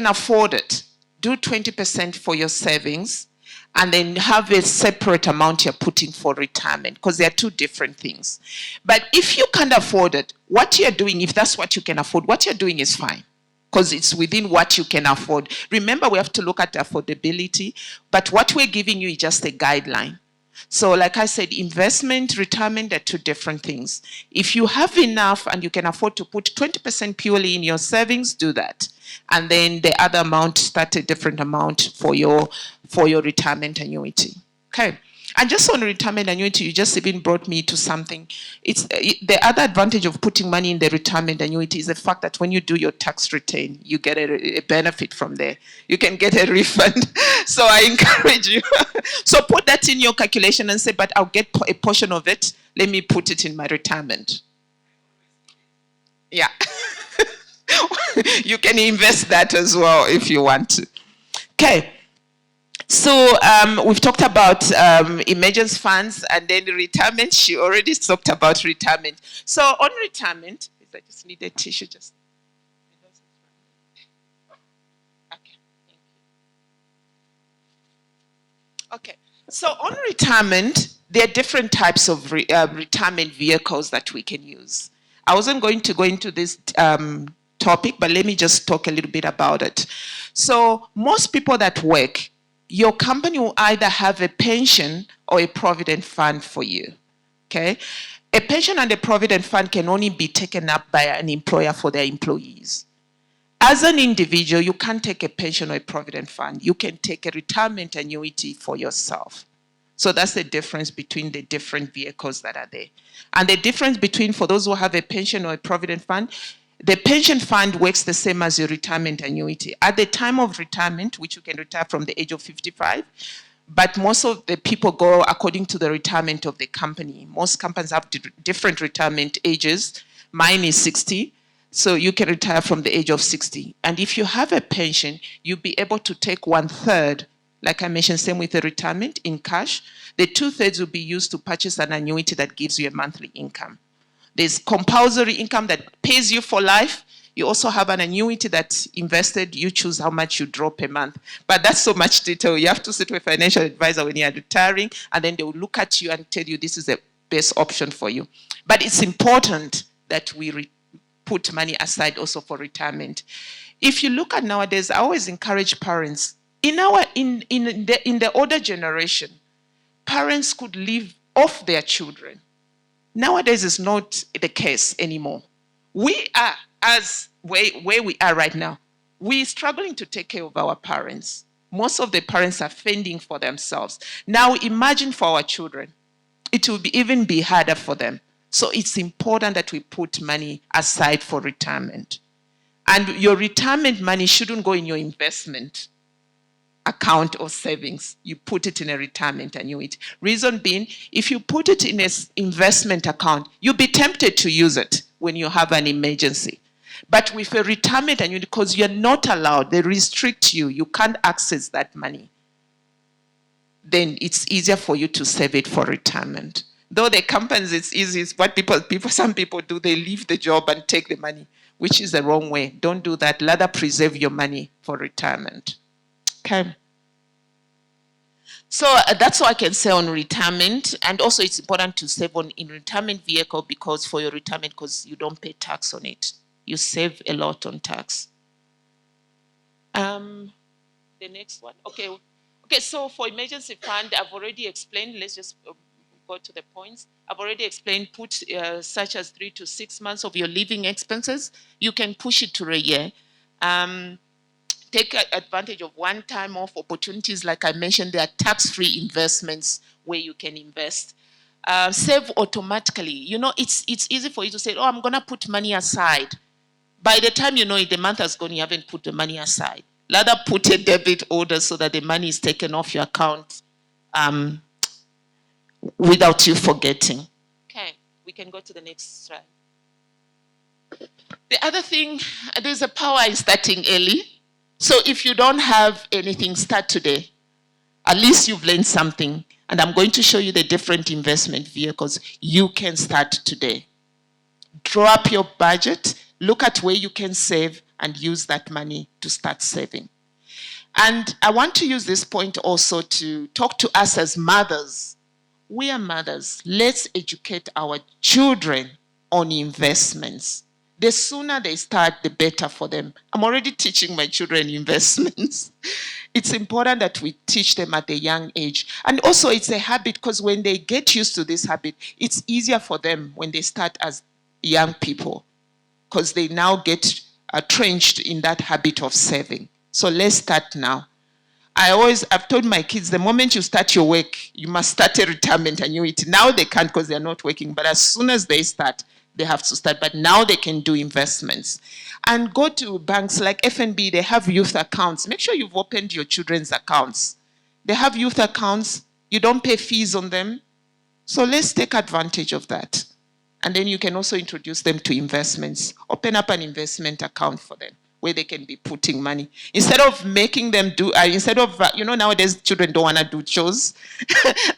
afford it, do 20% for your savings, and then have a separate amount you're putting for retirement, because they are two different things. But if you can't afford it, what you're doing, if that's what you can afford, what you're doing is fine, because it's within what you can afford. Remember, we have to look at affordability, but what we're giving you is just a guideline. So like I said, investment, retirement are two different things. If you have enough and you can afford to put 20% purely in your savings, do that. And then the other amount, start a different amount for your retirement annuity. Okay. And just on retirement annuity, you just even brought me to something. It's the other advantage of putting money in the retirement annuity is the fact that when you do your tax return, you get a benefit from there. You can get a refund. So I encourage you. So put that in your calculation and say, but I'll get a portion of it. Let me put it in my retirement. Yeah. You can invest that as well if you want to. Okay. So we've talked about emergency funds and then retirement. She already talked about retirement. So on retirement, I just need a tissue. Just okay. Thank you. Okay. So on retirement, there are different types of retirement vehicles that we can use. I wasn't going to go into this topic, but let me just talk a little bit about it. So most people that work, your company will either have a pension or a provident fund for you. Okay? A pension and a provident fund can only be taken up by an employer for their employees. As an individual, you can't take a pension or a provident fund. You can take a retirement annuity for yourself. So that's the difference between the different vehicles that are there. And the difference between, for those who have a pension or a provident fund, the pension fund works the same as your retirement annuity. At the time of retirement, which you can retire from the age of 55, but most of the people go according to the retirement of the company. Most companies have different retirement ages. Mine is 60, so you can retire from the age of 60. And if you have a pension, you'll be able to take 1/3, like I mentioned, same with the retirement, in cash. The 2/3 will be used to purchase an annuity that gives you a monthly income. There's compulsory income that pays you for life. You also have an annuity that's invested. You choose how much you draw per month. But that's so much detail. You have to sit with a financial advisor when you're retiring, and then they will look at you and tell you this is the best option for you. But it's important that we put money aside also for retirement. If you look at nowadays, I always encourage parents. In the older generation, parents could live off their children. Nowadays, it's not the case anymore. We are, as where we are right now, we're struggling to take care of our parents. Most of the parents are fending for themselves. Now imagine for our children. It will even be harder for them. So it's important that we put money aside for retirement. And your retirement money shouldn't go in your investment account or savings. You put it in a retirement annuity. Reason being, if you put it in an investment account, you'll be tempted to use it when you have an emergency. But with a retirement annuity, because you're not allowed, they restrict you, you can't access that money, then it's easier for you to save it for retirement. Though the companies, it's easy. It's what some people do, they leave the job and take the money, which is the wrong way. Don't do that. Rather preserve your money for retirement. Okay. So that's all I can say on retirement. And also it's important to save in retirement vehicle because for your retirement, because you don't pay tax on it. You save a lot on tax. The next one. Okay, so for emergency fund, I've already explained. Let's just go to the points. I've already explained, put such as 3 to 6 months of your living expenses. You can push it to a year. Take advantage of one-time off opportunities. Like I mentioned, there are tax-free investments where you can invest. Save automatically. You know, it's easy for you to say, oh, I'm going to put money aside. By the time you know it, the month has gone, you haven't put the money aside. Rather put a debit order so that the money is taken off your account without you forgetting. Okay, we can go to the next slide. The other thing, there's a power in starting early. So if you don't have anything, start today. At least you've learned something. And I'm going to show you the different investment vehicles you can start today. Draw up your budget, look at where you can save, and use that money to start saving. And I want to use this point also to talk to us as mothers. We are mothers. Let's educate our children on investments. The sooner they start, the better for them. I'm already teaching my children investments. It's important that we teach them at a young age. And also it's a habit because when they get used to this habit, it's easier for them when they start as young people because they now get entrenched in that habit of saving. So let's start now. I've told my kids, the moment you start your work, you must start a retirement annuity. Now they can't because they're not working, but as soon as they start, they have to start. But now they can do investments. And go to banks like FNB, they have youth accounts. Make sure you've opened your children's accounts. They have youth accounts. You don't pay fees on them. So let's take advantage of that. And then you can also introduce them to investments. Open up an investment account for them where they can be putting money. Instead of making them do, nowadays children don't want to do chores.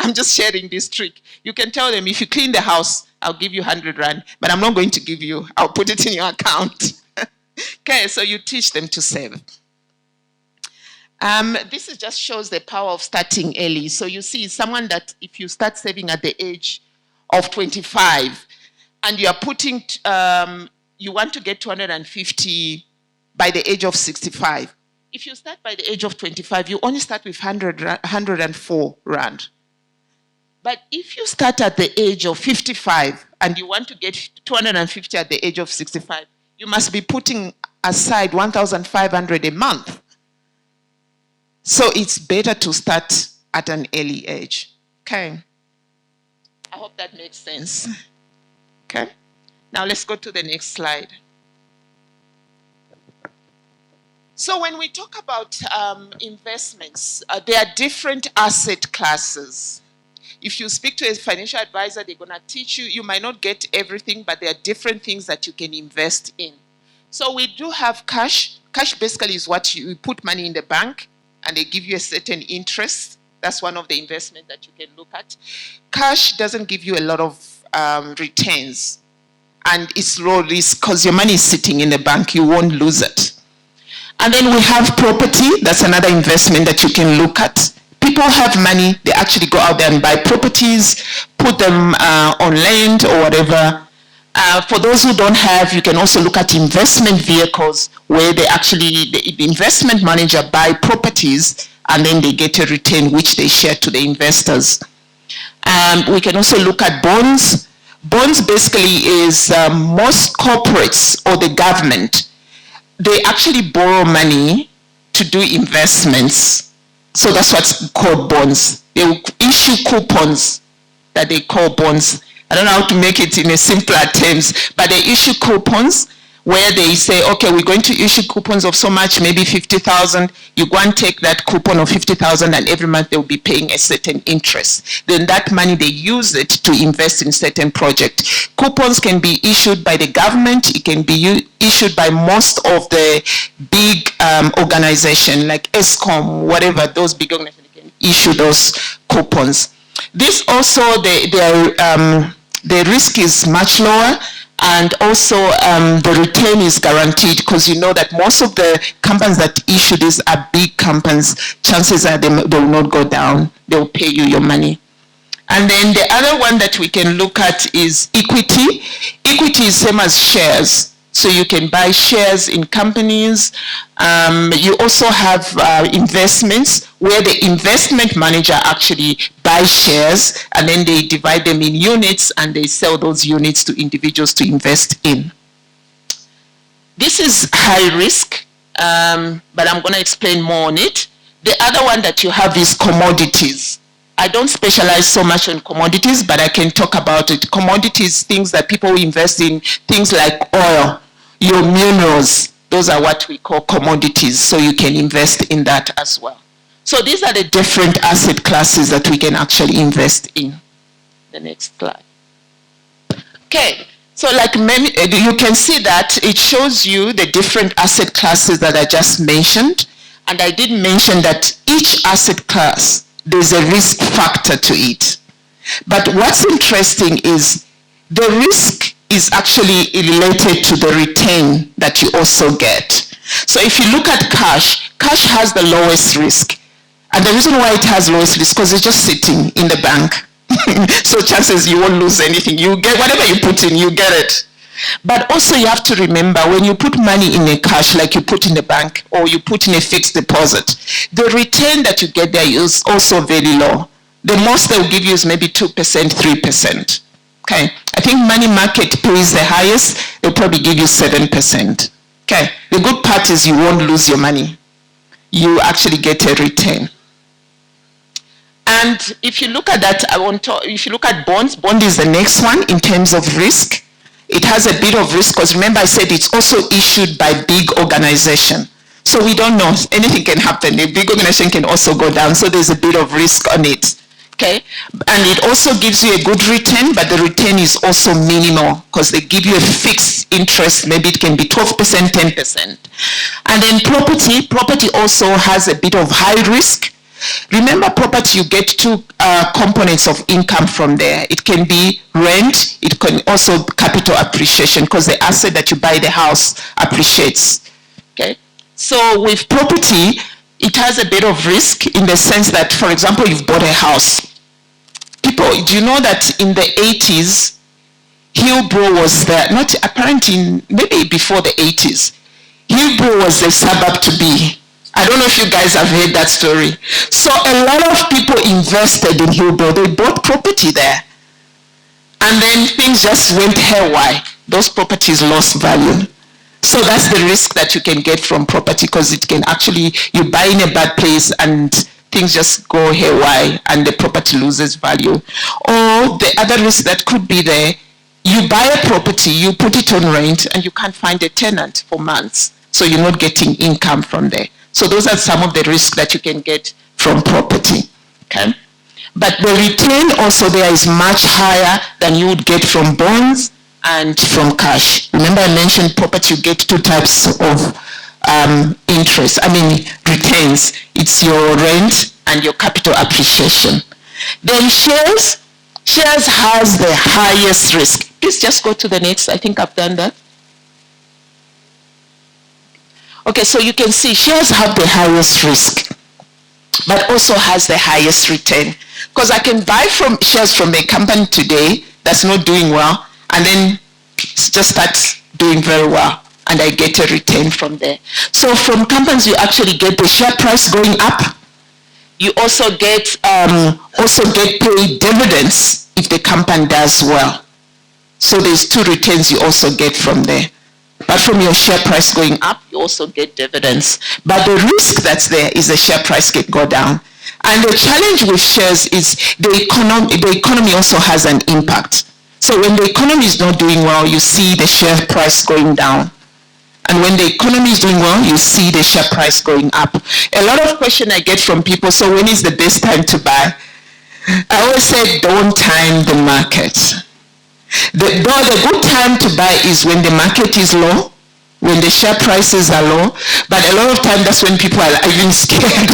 I'm just sharing this trick. You can tell them, if you clean the house, I'll give you 100 rand, but I'm not going to give you, I'll put it in your account. Okay, so you teach them to save. This just shows the power of starting early. So you see, someone that if you start saving at the age of 25, and you are putting, you want to get 250 by the age of 65. If you start by the age of 25, you only start with 104 rand. But if you start at the age of 55 and you want to get 250 at the age of 65, you must be putting aside 1,500 a month. So it's better to start at an early age. Okay. I hope that makes sense. Okay. Now let's go to the next slide. So when we talk about investments, there are different asset classes. If you speak to a financial advisor, they're going to teach you. You might not get everything, but there are different things that you can invest in. So we do have cash. Cash basically is what you put money in the bank, and they give you a certain interest. That's one of the investments that you can look at. Cash doesn't give you a lot of returns, and it's low risk because your money is sitting in the bank. You won't lose it. And then we have property. That's another investment that you can look at. People have money. They actually go out there and buy properties, put them on land or whatever. For those who don't have, you can also look at investment vehicles where they actually, the investment manager buy properties and then they get a return which they share to the investors. We can also look at bonds. Bonds basically is most corporates or the government, they actually borrow money to do investments. So that's what's called bonds. They will issue coupons that they call bonds. I don't know how to make it in a simpler terms, but they issue coupons where they say, okay, we're going to issue coupons of so much, maybe 50,000. You go and take that coupon of 50,000 and every month they'll be paying a certain interest. Then that money, they use it to invest in certain projects. Coupons can be issued by the government. It can be issued by most of the big organizations like ESCOM, whatever, those big organizations can issue those coupons. This also, the risk is much lower. And also the return is guaranteed because you know that most of the companies that issue these are big companies. Chances are they will not go down. They will pay you your money. And then the other one that we can look at is equity. Equity is same as shares. So you can buy shares in companies. You also have investments where the investment manager actually buys shares and then they divide them in units and they sell those units to individuals to invest in. This is high risk, but I'm going to explain more on it. The other one that you have is commodities. I don't specialize so much on commodities, but I can talk about it. Commodities, things that people invest in, things like oil, your minerals, those are what we call commodities, so you can invest in that as well. So these are the different asset classes that we can actually invest in. The next slide. Okay, so like many, you can see that it shows you the different asset classes that I just mentioned, and I did mention that each asset class, there's a risk factor to it. But what's interesting is the risk is actually related to the return that you also get. So if you look at cash, cash has the lowest risk. And the reason why it has lowest risk is because it's just sitting in the bank. So chances you won't lose anything. You get whatever you put in, you get it. But also you have to remember when you put money in a cash like you put in the bank or you put in a fixed deposit, the return that you get there is also very low. The most they will give you is maybe 2%, 3%. Okay, I think money market pays the highest, they'll probably give you 7%. Okay, the good part is you won't lose your money. You actually get a return. And if you look at that, if you look at bonds, bond is the next one in terms of risk. It has a bit of risk because remember I said it's also issued by big organization. So we don't know, anything can happen. A big organization can also go down, so there's a bit of risk on it. Okay, and it also gives you a good return, but the return is also minimal because they give you a fixed interest. Maybe it can be 12%, 10%. And then property also has a bit of high risk. Remember, property, you get two components of income from there. It can be rent, it can also capital appreciation because the asset that you buy the house appreciates. Okay, so with property, it has a bit of risk in the sense that, for example, you've bought a house. People, do you know that in the 80s, Hillbrow was there, not apparently, maybe before the 80s, Hillbrow was a suburb to be. I don't know if you guys have heard that story. So a lot of people invested in Hillbrow. They bought property there. And then things just went haywire. Those properties lost value. So that's the risk that you can get from property because it can actually, you buy in a bad place and things just go haywire and the property loses value. Or the other risk that could be there, you buy a property, you put it on rent and you can't find a tenant for months. So you're not getting income from there. So those are some of the risks that you can get from property. Okay? But the return also there is much higher than you would get from bonds and from cash. Remember I mentioned property, you get two types of returns. It's your rent and your capital appreciation. Then shares has the highest risk. Please just go to the next, I think I've done that. Okay, so you can see shares have the highest risk, but also has the highest return. Because I can buy shares from a company today that's not doing well, and then just start doing very well, and I get a return from there. So from companies, you actually get the share price going up, You also get paid dividends if the company does well. So there's two returns you also get from there. But from your share price going up, you also get dividends. But the risk that's there is the share price can go down. And the challenge with shares is the economy also has an impact. So when the economy is not doing well, you see the share price going down. And when the economy is doing well, you see the share price going up. A lot of questions I get from people, so when is the best time to buy? I always say, don't time the market. The good time to buy is when the market is low, when the share prices are low, but a lot of time that's when people are even scared.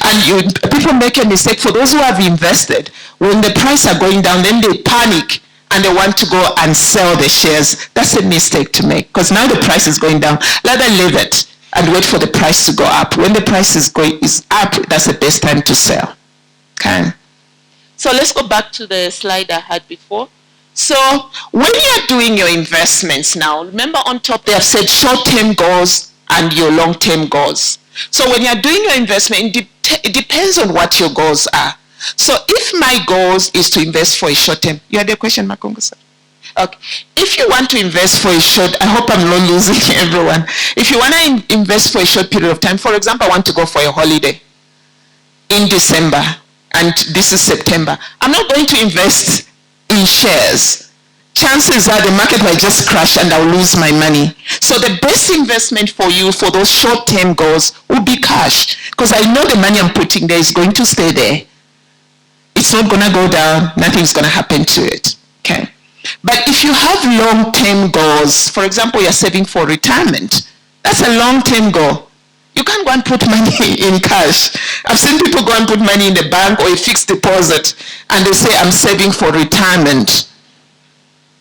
And people make a mistake. For those who have invested, when the prices are going down, then they panic and they want to go and sell the shares. That's a mistake to make, because now the price is going down. Let them leave it and wait for the price to go up. When the price is up, that's the best time to sell. Okay. So let's go back to the slide I had before. So when you're doing your investments now, remember on top they have said short-term goals and your long-term goals. So when you're doing your investment, it depends on what your goals are. So if my goals is to invest for a short-term, you had a question, Makongo, sir? Okay. If you want to invest for a short, I hope I'm not losing everyone. If you want to invest for a short period of time, for example, I want to go for a holiday in December, and this is September. I'm not going to invest in shares. Chances are the market might just crash and I'll lose my money. So the best investment for you for those short-term goals would be cash, because I know the money I'm putting there is going to stay there. It's not going to go down. Nothing's going to happen to it. Okay. But if you have long-term goals, for example, you're saving for retirement, that's a long-term goal. You can't go and put money in cash. I've seen people go and put money in the bank or a fixed deposit, and they say, I'm saving for retirement.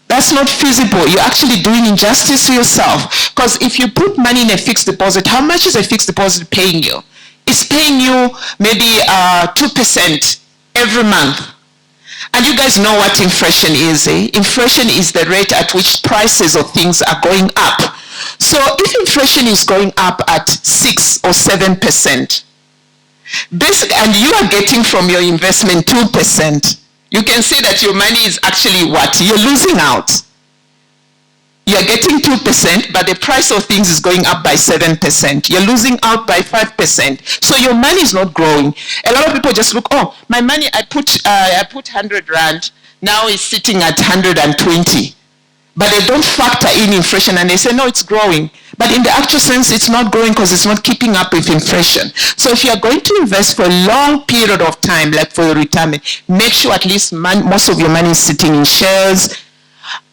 That's not feasible. You're actually doing injustice to yourself. Because if you put money in a fixed deposit, how much is a fixed deposit paying you? It's paying you maybe 2% every month. And you guys know what inflation is, eh? Inflation is the rate at which prices of things are going up. So if inflation is going up at 6 or 7%, and you are getting from your investment 2%, you can see that your money is actually what? You're losing out. You're getting 2%, but the price of things is going up by 7%. You're losing out by 5%. So your money is not growing. A lot of people just look, oh, my money, I put 100 Rand, now it's sitting at 120. But they don't factor in inflation, and they say, no, it's growing. But in the actual sense, it's not growing because it's not keeping up with inflation. So if you're going to invest for a long period of time, like for your retirement, make sure at least most of your money is sitting in shares.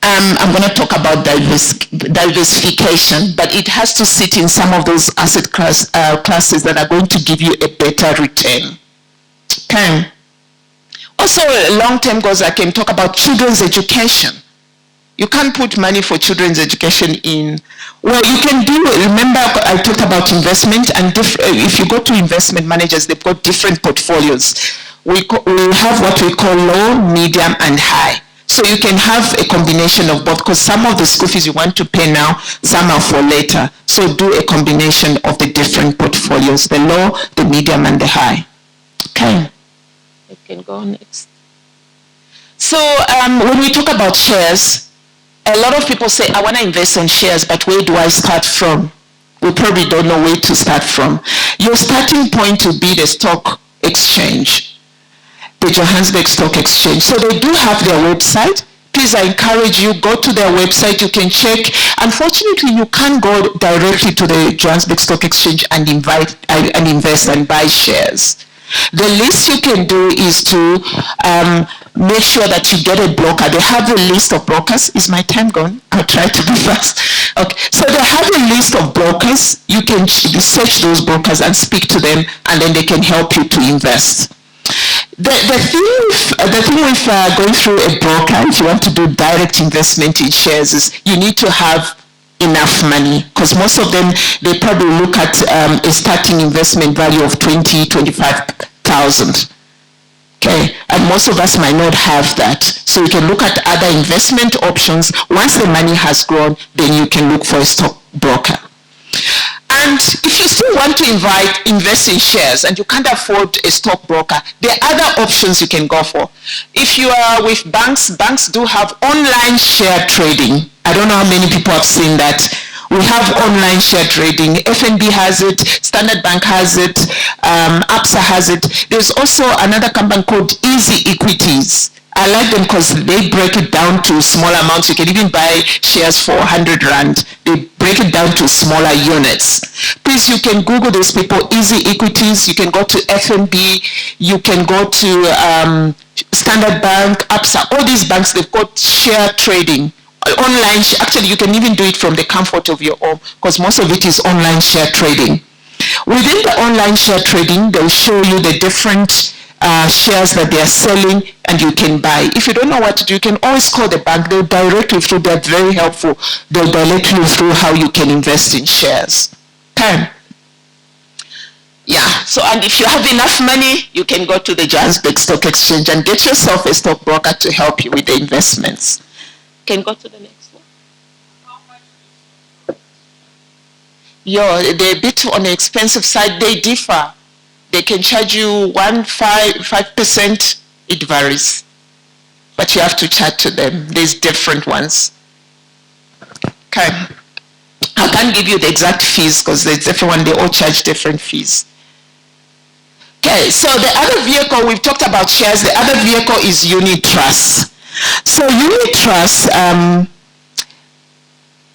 I'm going to talk about diversification, but it has to sit in some of those asset classes that are going to give you a better return. Okay. Also, long-term goals, I can talk about children's education. You can't put money for children's education in, well, you can do, remember I talked about investment, and if you go to investment managers, they've got different portfolios. We have what we call low, medium, and high. So you can have a combination of both, because some of the school fees you want to pay now, some are for later. So do a combination of the different portfolios, the low, the medium, and the high. Okay. You can go next. So when we talk about shares, a lot of people say, I want to invest on shares, but where do I start from? We probably don't know where to start from. Your starting point will be the stock exchange, the Johannesburg Stock Exchange. So they do have their website. Please, I encourage you, go to their website. You can check. Unfortunately, you can't go directly to the Johannesburg Stock Exchange and invest and buy shares. The least you can do is to make sure that you get a broker. They have a list of brokers. Is my time gone? I'll try to be fast. Okay. So they have a list of brokers. You can search those brokers and speak to them, and then they can help you to invest. The thing with going through a broker, if you want to do direct investment in shares, is you need to have enough money, because most of them, they probably look at a starting investment value of 25,000. Okay, and most of us might not have that. So you can look at other investment options. Once the money has grown, then you can look for a stock broker. And if you still want to invest in shares and you can't afford a stockbroker, there are other options you can go for. If you are with banks, banks do have online share trading. I don't know how many people have seen that. We have online share trading. FNB has it, Standard Bank has it, APSA has it. There's also another company called Easy Equities. I like them because they break it down to small amounts. You can even buy shares for 100 Rand. They break it down to smaller units. Please, you can Google those people, Easy Equities. You can go to FNB. You can go to Standard Bank, APSA. All these banks, they've got share trading. Online, actually, you can even do it from the comfort of your home because most of it is online share trading. Within the online share trading, they'll show you the different shares that they are selling and you can buy. If you don't know what to do, you can always call the bank. They'll direct you through. They're very helpful. They'll direct you through how you can invest in shares. Okay. Yeah, so and if you have enough money, you can go to the Johannesburg Stock Exchange and get yourself a stockbroker to help you with the investments. Can go to the next one. They're a bit on the expensive side. They differ. They can charge you 5%. It varies, but you have to chat to them. There's different ones. Okay, I can't give you the exact fees because there's different one. They all charge different fees. Okay, so the other vehicle we've talked about shares. The other vehicle is unit trust. So unit trust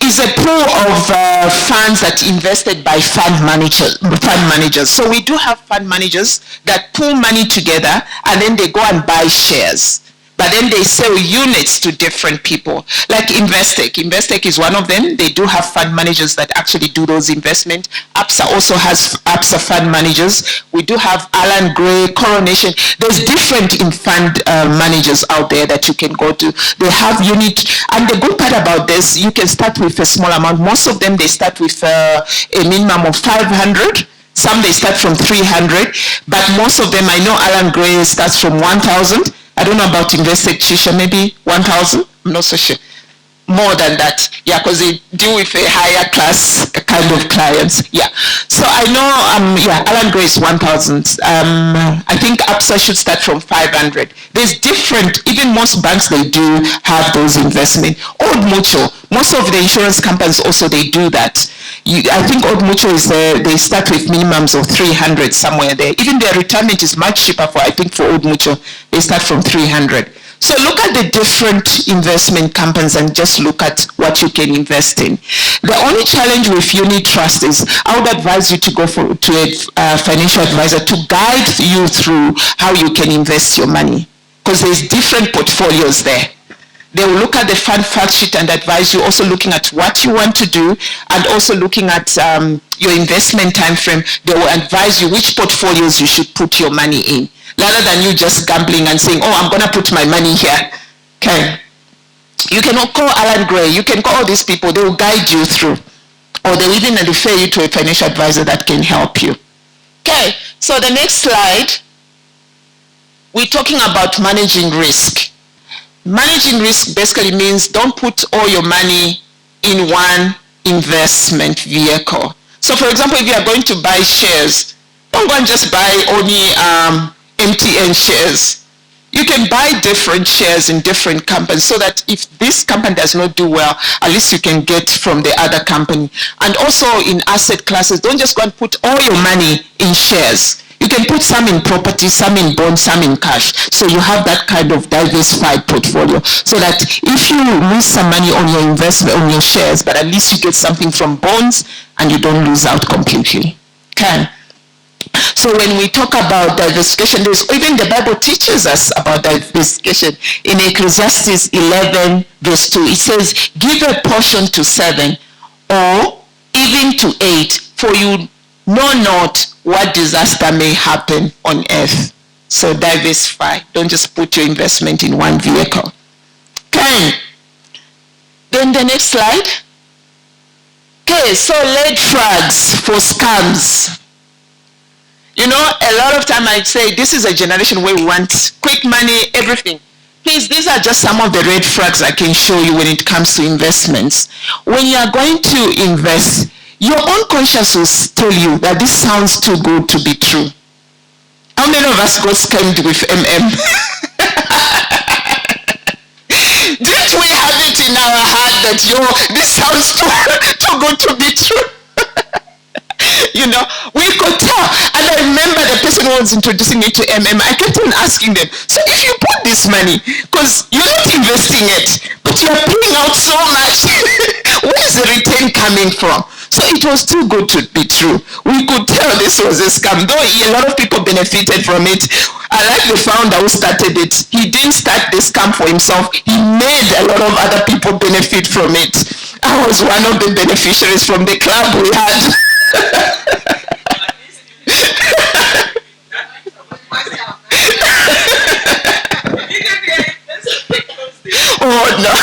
is a pool of funds that invested by fund managers. So we do have fund managers that pool money together and then they go and buy shares. But then they sell units to different people. Like Investec. Investec is one of them. They do have fund managers that actually do those investments. APSA also has APSA fund managers. We do have Alan Gray, Coronation. There's different fund managers out there that you can go to. They have unit. And the good part about this, you can start with a small amount. Most of them, they start with a minimum of 500. Some they start from 300. But most of them, I know Alan Gray starts from 1,000. I don't know about Investec, Chisha, maybe 1,000? I'm not so sure. More than that, yeah, because they deal with a higher class kind of clients, yeah. So I know, yeah, Alan Gray is 1,000. I think APSA should start from 500. There's different, even most banks, they do have those investment. Old Mutual, most of the insurance companies also, they do that. I think Old Mutual is they start with minimums of 300 somewhere there. Even their retirement is much cheaper for, I think for Old Mutual, they start from 300. So look at the different investment companies and just look at what you can invest in. The only challenge with unit trust is I would advise you to go to a financial advisor to guide you through how you can invest your money because there's different portfolios there. They will look at the fund fact sheet and advise you, also looking at what you want to do and also looking at your investment time frame. They will advise you which portfolios you should put your money in, rather than you just gambling and saying, oh, I'm going to put my money here. Okay. You can call Alan Gray. You can call all these people. They will guide you through. Or they will even refer you to a financial advisor that can help you. Okay. So the next slide, we're talking about managing risk. Managing risk basically means don't put all your money in one investment vehicle. So for example, if you are going to buy shares, don't go and just buy only MTN shares. You can buy different shares in different companies so that if this company does not do well, at least you can get from the other company. And also in asset classes, don't just go and put all your money in shares. You can put some in property, some in bonds, some in cash. So you have that kind of diversified portfolio so that if you lose some money on your investment, on your shares, but at least you get something from bonds and you don't lose out completely. Okay. So when we talk about diversification, there's even the Bible teaches us about diversification. In Ecclesiastes 11 verse 2, it says, give a portion to 7 or even to 8, for you know not what disaster may happen on earth. So diversify. Don't just put your investment in one vehicle. Okay. Then the next slide. Okay, so red flags for scams. You know, a lot of time I say this is a generation where we want quick money, everything. Please, these are just some of the red flags I can show you when it comes to investments. When you are going to invest, your own conscience will tell you that this sounds too good to be true. How many of us got scammed with MM? Didn't we have it in our heart that, this sounds too good to be true? You know, we could tell. And I remember the person who was introducing me to MM, I kept on asking them, so if you put this money, because you're not investing it, but you're paying out so much, where is the return coming from? So it was too good to be true. We could tell this was a scam, though a lot of people benefited from it. I like the founder who started it. He didn't start the scam for himself. He made a lot of other people benefit from it. I was one of the beneficiaries from the club we had. Oh no.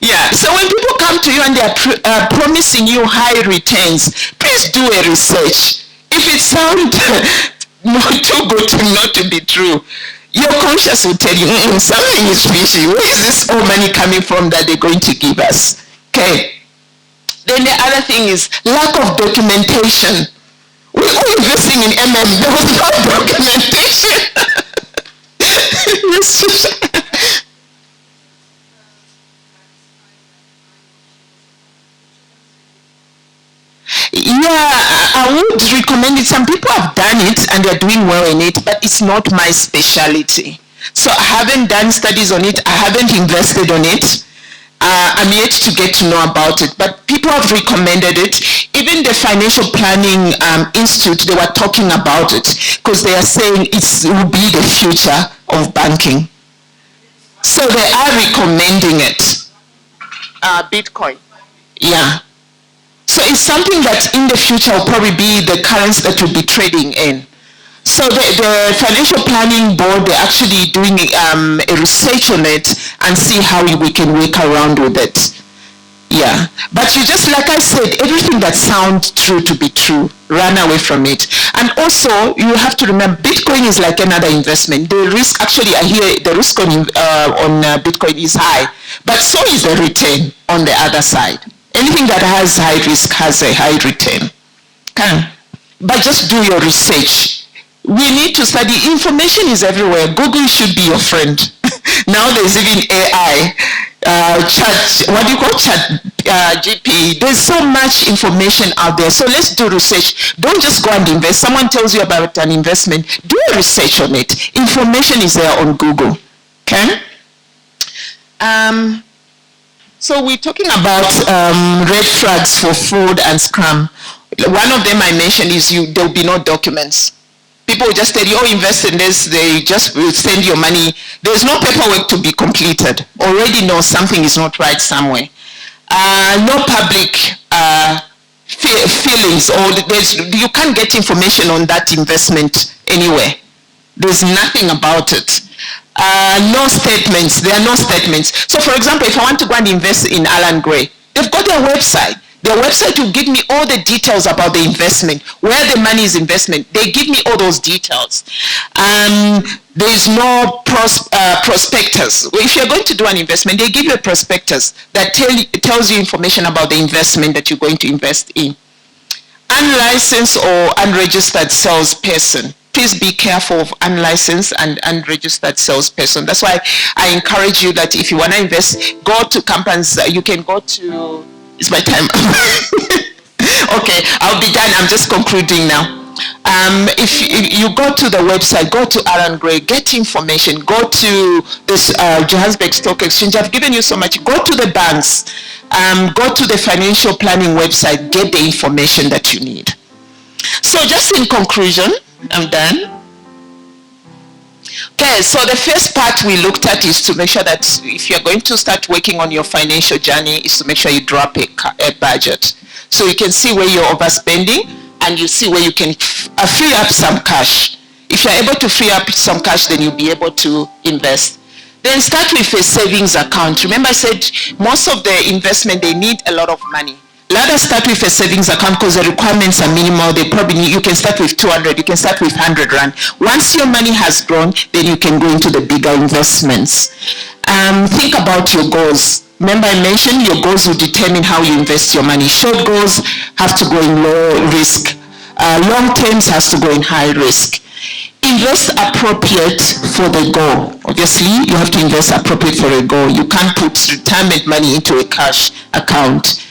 Yeah, so when people come to you and they are promising you high returns, please do a research. If it sounds too good not to be true, your conscience will tell you, something is fishy. Where is this all money coming from that they're going to give us? Okay. Then the other thing is lack of documentation. We're all investing in MM. There was no documentation. Yeah, I would recommend it. Some people have done it and they're doing well in it, but it's not my specialty. So I haven't done studies on it. I haven't invested on it. I'm yet to get to know about it, but people have recommended it. Even the Financial Planning Institute, they were talking about it because they are saying it will be the future of banking. So they are recommending it. Bitcoin. Yeah. So it's something that in the future will probably be the currency that you'll be trading in. So the Financial Planning Board, they're actually doing a research on it and see how we can work around with it. Yeah. But you just, like I said, everything that sounds true to be true, run away from it. And also, you have to remember, Bitcoin is like another investment. The risk, actually, I hear the risk on Bitcoin is high, but so is the return on the other side. Anything that has high risk has a high return. Okay. But just do your research. We need to study. Information is everywhere. Google should be your friend. Now there's even AI, GP. There's so much information out there. So let's do research. Don't just go and invest. Someone tells you about an investment. Do a research on it. Information is there on Google. Okay? So we're talking about red flags for fraud and scam. One of them I mentioned is there will be no documents. People will just tell you, invest in this, they just will send your money. There's no paperwork to be completed. Already know something is not right somewhere. No public feelings, or you can't get information on that investment anywhere. There's nothing about it. No statements. There are no statements. So for example, if I want to go and invest in Alan Gray, they've got their website. Their website will give me all the details about the investment, where the money is investment. They give me all those details. There is no prospectus. If you're going to do an investment, they give you a prospectus that tells you information about the investment that you're going to invest in. Unlicensed or unregistered salesperson. Please be careful of unlicensed and unregistered salesperson. That's why I encourage you that if you want to invest, go to companies. You can go to... It's my time. Okay, I'll be done. I'm just concluding now. If you go to the website, go to Alan Gray, get information, go to this Johannesburg Stock Exchange. I've given you so much. Go to the banks, go to the financial planning website, get the information that you need. So just in conclusion, I'm done. Okay, so the first part we looked at is to make sure that if you're going to start working on your financial journey, is to make sure you drop a budget. So you can see where you're overspending and you see where you can free up some cash. If you're able to free up some cash, then you'll be able to invest. Then start with a savings account. Remember I said most of the investment, they need a lot of money. Let us start with a savings account because the requirements are minimal. They probably need, you can start with 200, you can start with 100 rand. Once your money has grown, then you can go into the bigger investments. Think about your goals. Remember I mentioned your goals will determine how you invest your money. Short goals have to go in low risk. Long terms has to go in high risk. Invest appropriate for the goal. Obviously, you have to invest appropriate for a goal. You can't put retirement money into a cash account.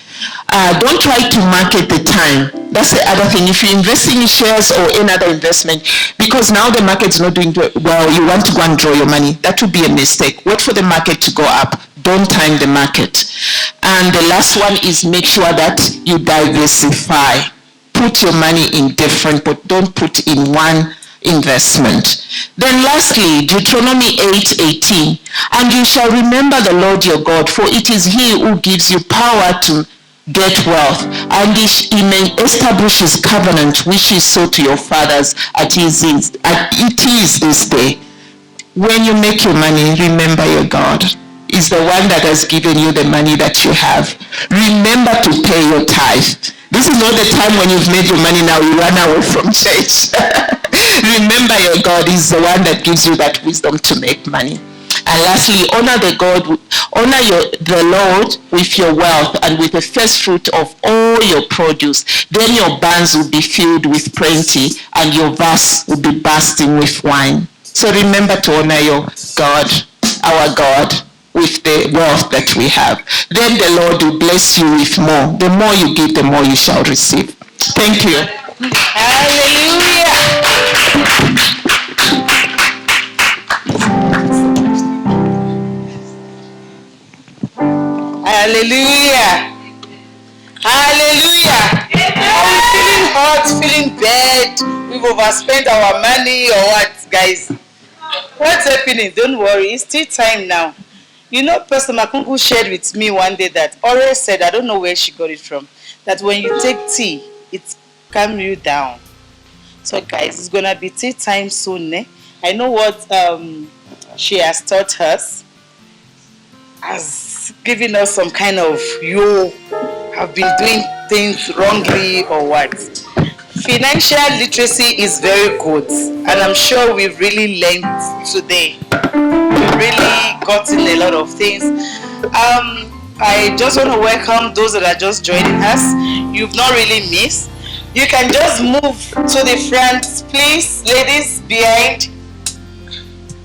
Don't try to market the time. That's the other thing. If you're investing in shares or any other investment, because now the market's not doing well, you want to go and draw your money. That would be a mistake. Wait for the market to go up. Don't time the market. And the last one is make sure that you diversify. Put your money in different, but don't put in one investment. Then lastly, Deuteronomy 8:18, and you shall remember the Lord your God, for it is he who gives you power to get wealth, and he may establish his covenant, which he swore to your fathers as it is this day. When you make your money, remember your God is the one that has given you the money that you have. Remember to pay your tithe. This is not the time when you've made your money, now you run away from church. Remember your God is the one that gives you that wisdom to make money. And lastly, honor the Lord with your wealth and with the first fruit of all your produce. Then your barns will be filled with plenty and your vats will be bursting with wine. So remember to honor your God, our God, with the wealth that we have. Then the Lord will bless you with more. The more you give, the more you shall receive. Thank you. Hallelujah. Hallelujah. Hallelujah. Are we feeling hot, feeling bad? We've overspent our money or what, guys? What's happening? Don't worry. It's tea time now. You know, Pastor Makungu shared with me one day that Ore said, I don't know where she got it from, that when you take tea, it calms you down. So guys, it's going to be tea time soon. Eh? I know what she has taught us, has given us some kind of, you have been doing things wrongly or what. Financial literacy is very good, and I'm sure we've really learned today. We've really gotten a lot of things. I just want to welcome those that are just joining us. You've not really missed. You can just move to the front, please, ladies behind.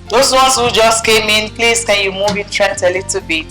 Those ones who just came in, please can you move in front a little bit?